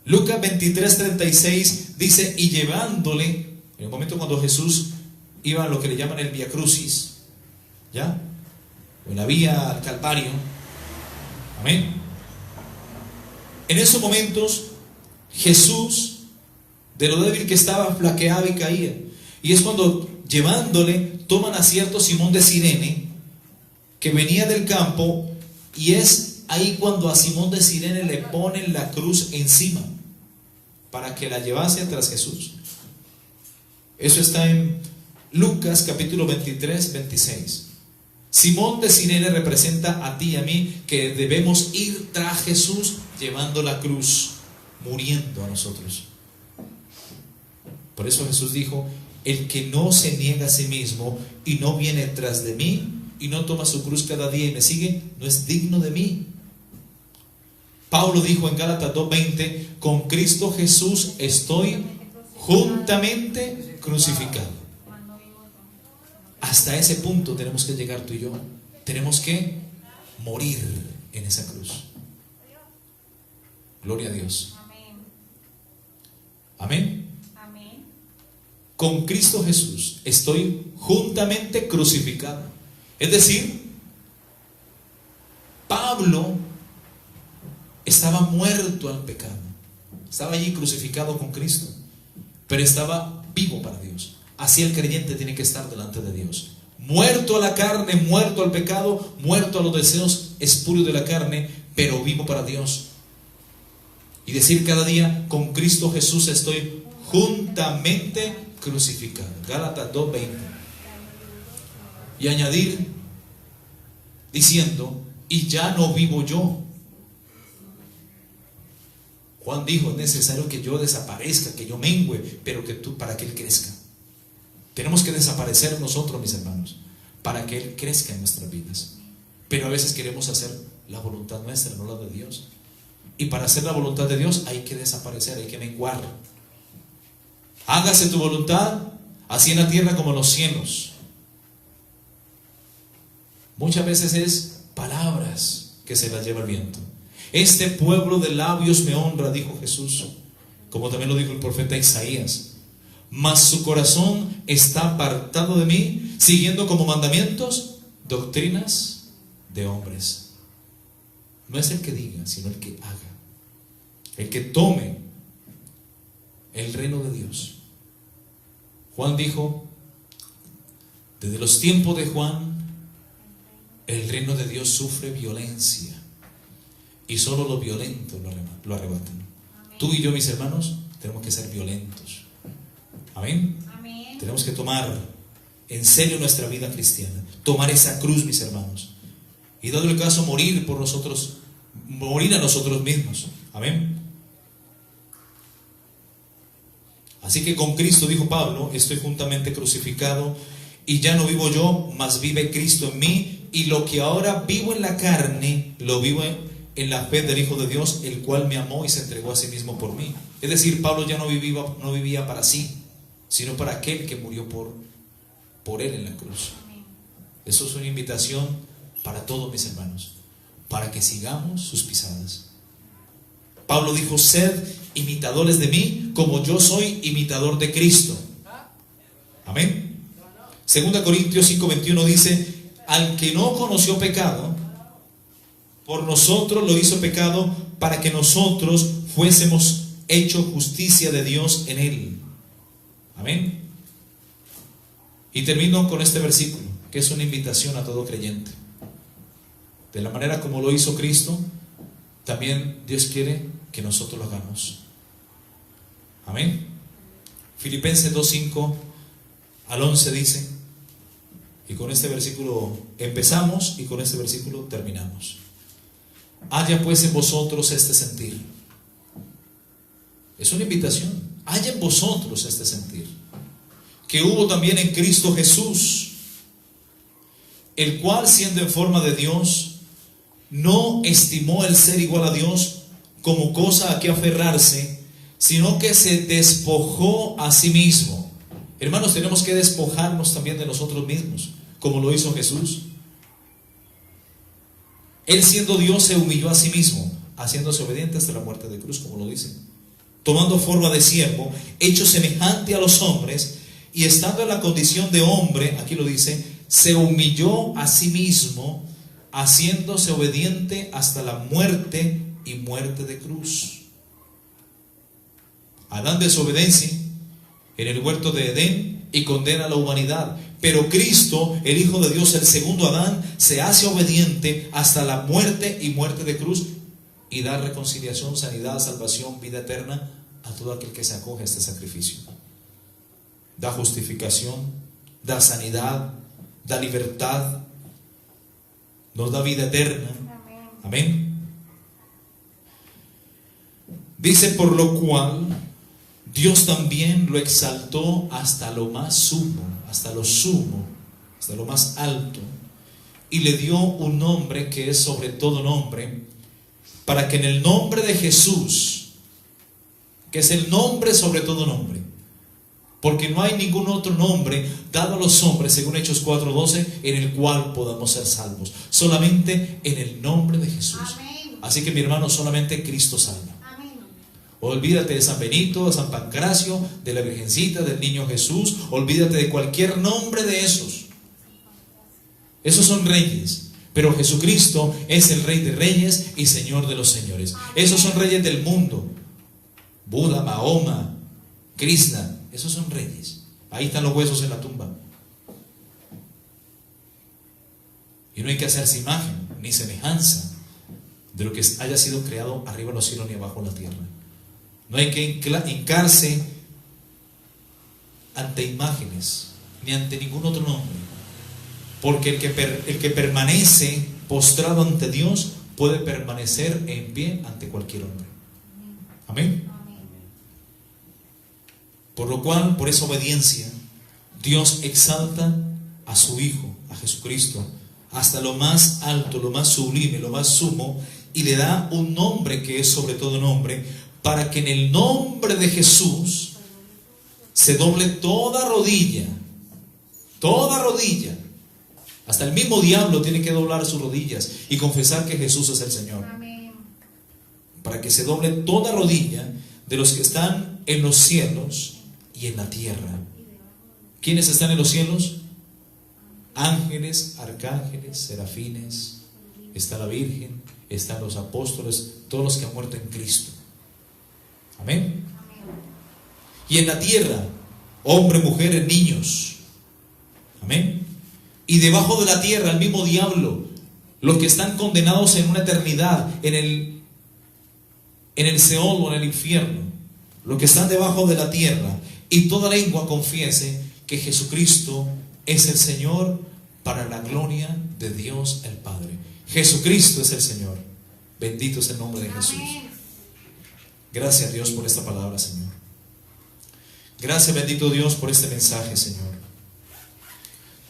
Lucas 23:36 dice: y llevándole, En el momento cuando Jesús iba a lo que le llaman el Vía Crucis, ¿ya? O en la vía al Calvario. Amén. En esos momentos Jesús, de lo débil que estaba, flaqueaba y caía. Y es cuando llevándole toman a cierto Simón de Cirene, que venía del campo, y es ahí cuando a Simón de Cirene le ponen la cruz encima para que la llevase tras Jesús. Eso está en Lucas capítulo 23, 26. Simón de Cirene representa a ti y a mí que debemos ir tras Jesús llevando la cruz, muriendo a nosotros. Por eso Jesús dijo: el que no se niega a sí mismo y no viene tras de mí y no toma su cruz cada día y me sigue, no es digno de mí. Pablo dijo en Gálatas 2:20: con Cristo Jesús estoy juntamente crucificado. Hasta ese punto tenemos que llegar tú y yo. Tenemos que morir en esa cruz. Gloria a Dios. Amén. Amén. Con Cristo Jesús estoy juntamente crucificado. Es decir, Pablo estaba muerto al pecado. Estaba allí crucificado con Cristo, pero estaba vivo para Dios. Así el creyente tiene que estar delante de Dios. Muerto a la carne, muerto al pecado, muerto a los deseos espurios de la carne, pero vivo para Dios. Y decir cada día: con Cristo Jesús estoy juntamente crucificado. Gálatas 2:20. Y añadir diciendo: y ya no vivo yo. Juan dijo: es necesario que yo desaparezca, que yo mengüe, pero que tú, para que Él crezca. Tenemos que desaparecer nosotros, mis hermanos, para que Él crezca en nuestras vidas. Pero a veces queremos hacer la voluntad nuestra, no la de Dios. Y para hacer la voluntad de Dios hay que desaparecer, hay que menguar. Hágase tu voluntad, así en la tierra como en los cielos. Muchas veces es palabras que se las lleva el viento. Este pueblo de labios me honra, dijo Jesús, como también lo dijo el profeta Isaías, mas su corazón está apartado de mí, siguiendo como mandamientos doctrinas de hombres. No es el que diga, sino el que haga, el que tome el reino de Dios. Juan dijo: desde los tiempos de Juan, el reino de Dios sufre violencia y solo los violentos lo arrebatan. Tú y yo, mis hermanos, tenemos que ser violentos. Amén. Amén. Tenemos que tomar en serio nuestra vida cristiana, tomar esa cruz, mis hermanos, y dado el caso, morir por nosotros, morir a nosotros mismos. Amén. Así que con Cristo, dijo Pablo, estoy juntamente crucificado, y ya no vivo yo, mas vive Cristo en mí, y lo que ahora vivo en la carne, lo vivo en la fe del Hijo de Dios, el cual me amó y se entregó a sí mismo por mí. Es decir, Pablo ya no vivía para sí, sino para aquel que murió por él en la cruz. Eso es una invitación para todos, mis hermanos, para que sigamos sus pisadas. Pablo dijo: sed imitadores de mí, como yo soy imitador de Cristo. Amén. 2 Corintios 5:21 dice: al que no conoció pecado, por nosotros lo hizo pecado, para que nosotros fuésemos hecho justicia de Dios en él. Amén. Y termino con este versículo, que es una invitación a todo creyente. De la manera como lo hizo Cristo, también Dios quiere que nosotros lo hagamos. Amén. Filipenses 2:5 al 11 dice, y con este versículo empezamos y con este versículo terminamos: haya pues en vosotros este sentir. Es una invitación. Haya en vosotros este sentir, que hubo también en Cristo Jesús, el cual, siendo en forma de Dios, no estimó el ser igual a Dios como cosa a que aferrarse, sino que se despojó a sí mismo. Hermanos, tenemos que despojarnos también de nosotros mismos, como lo hizo Jesús. Él, siendo Dios, se humilló a sí mismo, haciéndose obediente hasta la muerte de cruz, como lo dice, tomando forma de siervo, hecho semejante a los hombres, y estando en la condición de hombre, aquí lo dice, se humilló a sí mismo, haciéndose obediente hasta la muerte y muerte de cruz. Adán desobedece en el huerto de Edén y condena a la humanidad. Pero Cristo, el Hijo de Dios, el segundo Adán, se hace obediente hasta la muerte y muerte de cruz y da reconciliación, sanidad, salvación, vida eterna a todo aquel que se acoge a este sacrificio. Da justificación, da sanidad, da libertad, nos da vida eterna. Amén. Dice, por lo cual Dios también lo exaltó hasta lo más sumo, hasta lo sumo, hasta lo más alto, y le dio un nombre que es sobre todo nombre, para que en el nombre de Jesús, que es el nombre sobre todo nombre, porque no hay ningún otro nombre dado a los hombres, según Hechos 4:12, en el cual podamos ser salvos, solamente en el nombre de Jesús. Amén. Así que mi hermano, solamente Cristo salva. Amén. Olvídate de San Benito, de San Pancracio, de la Virgencita, del Niño Jesús. Olvídate de cualquier nombre de esos. Esos son reyes. Pero Jesucristo es el Rey de Reyes y Señor de los Señores. Esos son reyes del mundo. Buda, Mahoma, Krishna. Esos son reyes. Ahí están los huesos en la tumba. Y no hay que hacerse imagen ni semejanza de lo que haya sido creado arriba en los cielos ni abajo en la tierra. No hay que hincarse ante imágenes ni ante ningún otro nombre, porque el que permanece postrado ante Dios puede permanecer en pie ante cualquier hombre. Amén. Por lo cual, por esa obediencia, Dios exalta a su Hijo, a Jesucristo, hasta lo más alto, lo más sublime, lo más sumo, y le da un nombre que es sobre todo nombre, para que en el nombre de Jesús se doble toda rodilla, hasta el mismo diablo tiene que doblar sus rodillas y confesar que Jesús es el Señor. Amén. Para que se doble toda rodilla de los que están en los cielos y en la tierra. ¿Quiénes están en los cielos? Ángeles, arcángeles, serafines, está la Virgen, están los apóstoles, todos los que han muerto en Cristo. Amén. Y en la tierra, hombres, mujeres, niños. Amén. Y debajo de la tierra, el mismo diablo, los que están condenados en una eternidad, en el Seol o en el infierno, los que están debajo de la tierra, y toda lengua confiese que Jesucristo es el Señor, para la gloria de Dios el Padre. Jesucristo es el Señor. Bendito es el nombre de Jesús. Amén. Gracias, Dios, por esta palabra, Señor. Gracias, bendito Dios, por este mensaje, Señor.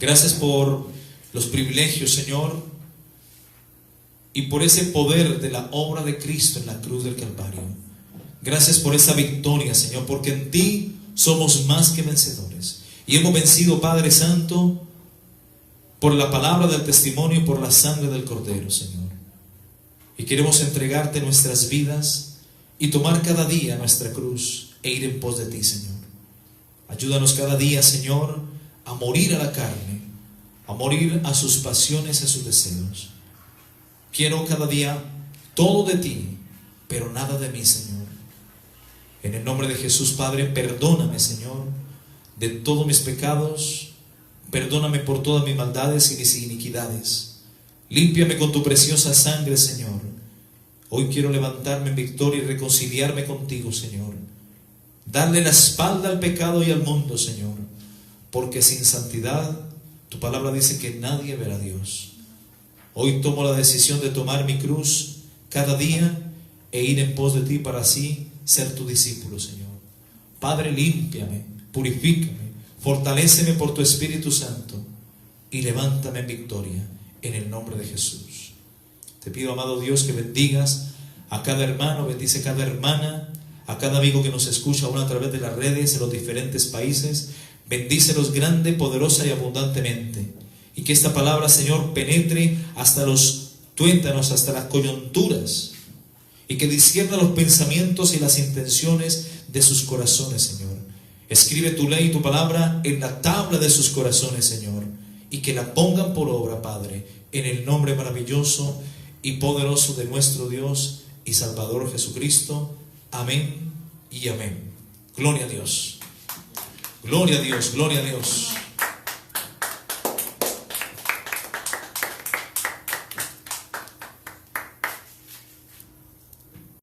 Gracias por los privilegios, Señor, y por ese poder de la obra de Cristo en la cruz del Calvario. Gracias por esa victoria, Señor, porque en ti somos más que vencedores. Y hemos vencido, Padre Santo, por la palabra del testimonio y por la sangre del Cordero, Señor. Y queremos entregarte nuestras vidas y tomar cada día nuestra cruz e ir en pos de ti, Señor. Ayúdanos cada día, Señor, a morir a la carne, a morir a sus pasiones y a sus deseos. Quiero cada día todo de ti, pero nada de mí, Señor. En el nombre de Jesús, Padre, perdóname, Señor, de todos mis pecados. Perdóname por todas mis maldades y mis iniquidades. Límpiame con tu preciosa sangre, Señor. Hoy quiero levantarme en victoria y reconciliarme contigo, Señor. Darle la espalda al pecado y al mundo, Señor. Porque sin santidad, tu palabra dice que nadie verá a Dios. Hoy tomo la decisión de tomar mi cruz cada día e ir en pos de ti para así ser tu discípulo, Señor. Padre, límpiame, purifícame, fortaléceme por tu Espíritu Santo y levántame en victoria en el nombre de Jesús. Te pido, amado Dios, que bendigas a cada hermano, bendice a cada hermana, a cada amigo que nos escucha aún a través de las redes en los diferentes países. Bendícelos grande, poderosa y abundantemente. Y que esta palabra, Señor, penetre hasta los tuétanos, hasta las coyunturas, y que discierna los pensamientos y las intenciones de sus corazones, Señor. Escribe tu ley y tu palabra en la tabla de sus corazones, Señor, y que la pongan por obra, Padre, en el nombre maravilloso y poderoso de nuestro Dios y Salvador Jesucristo. Amén y amén. Gloria a Dios. Gloria a Dios, gloria a Dios.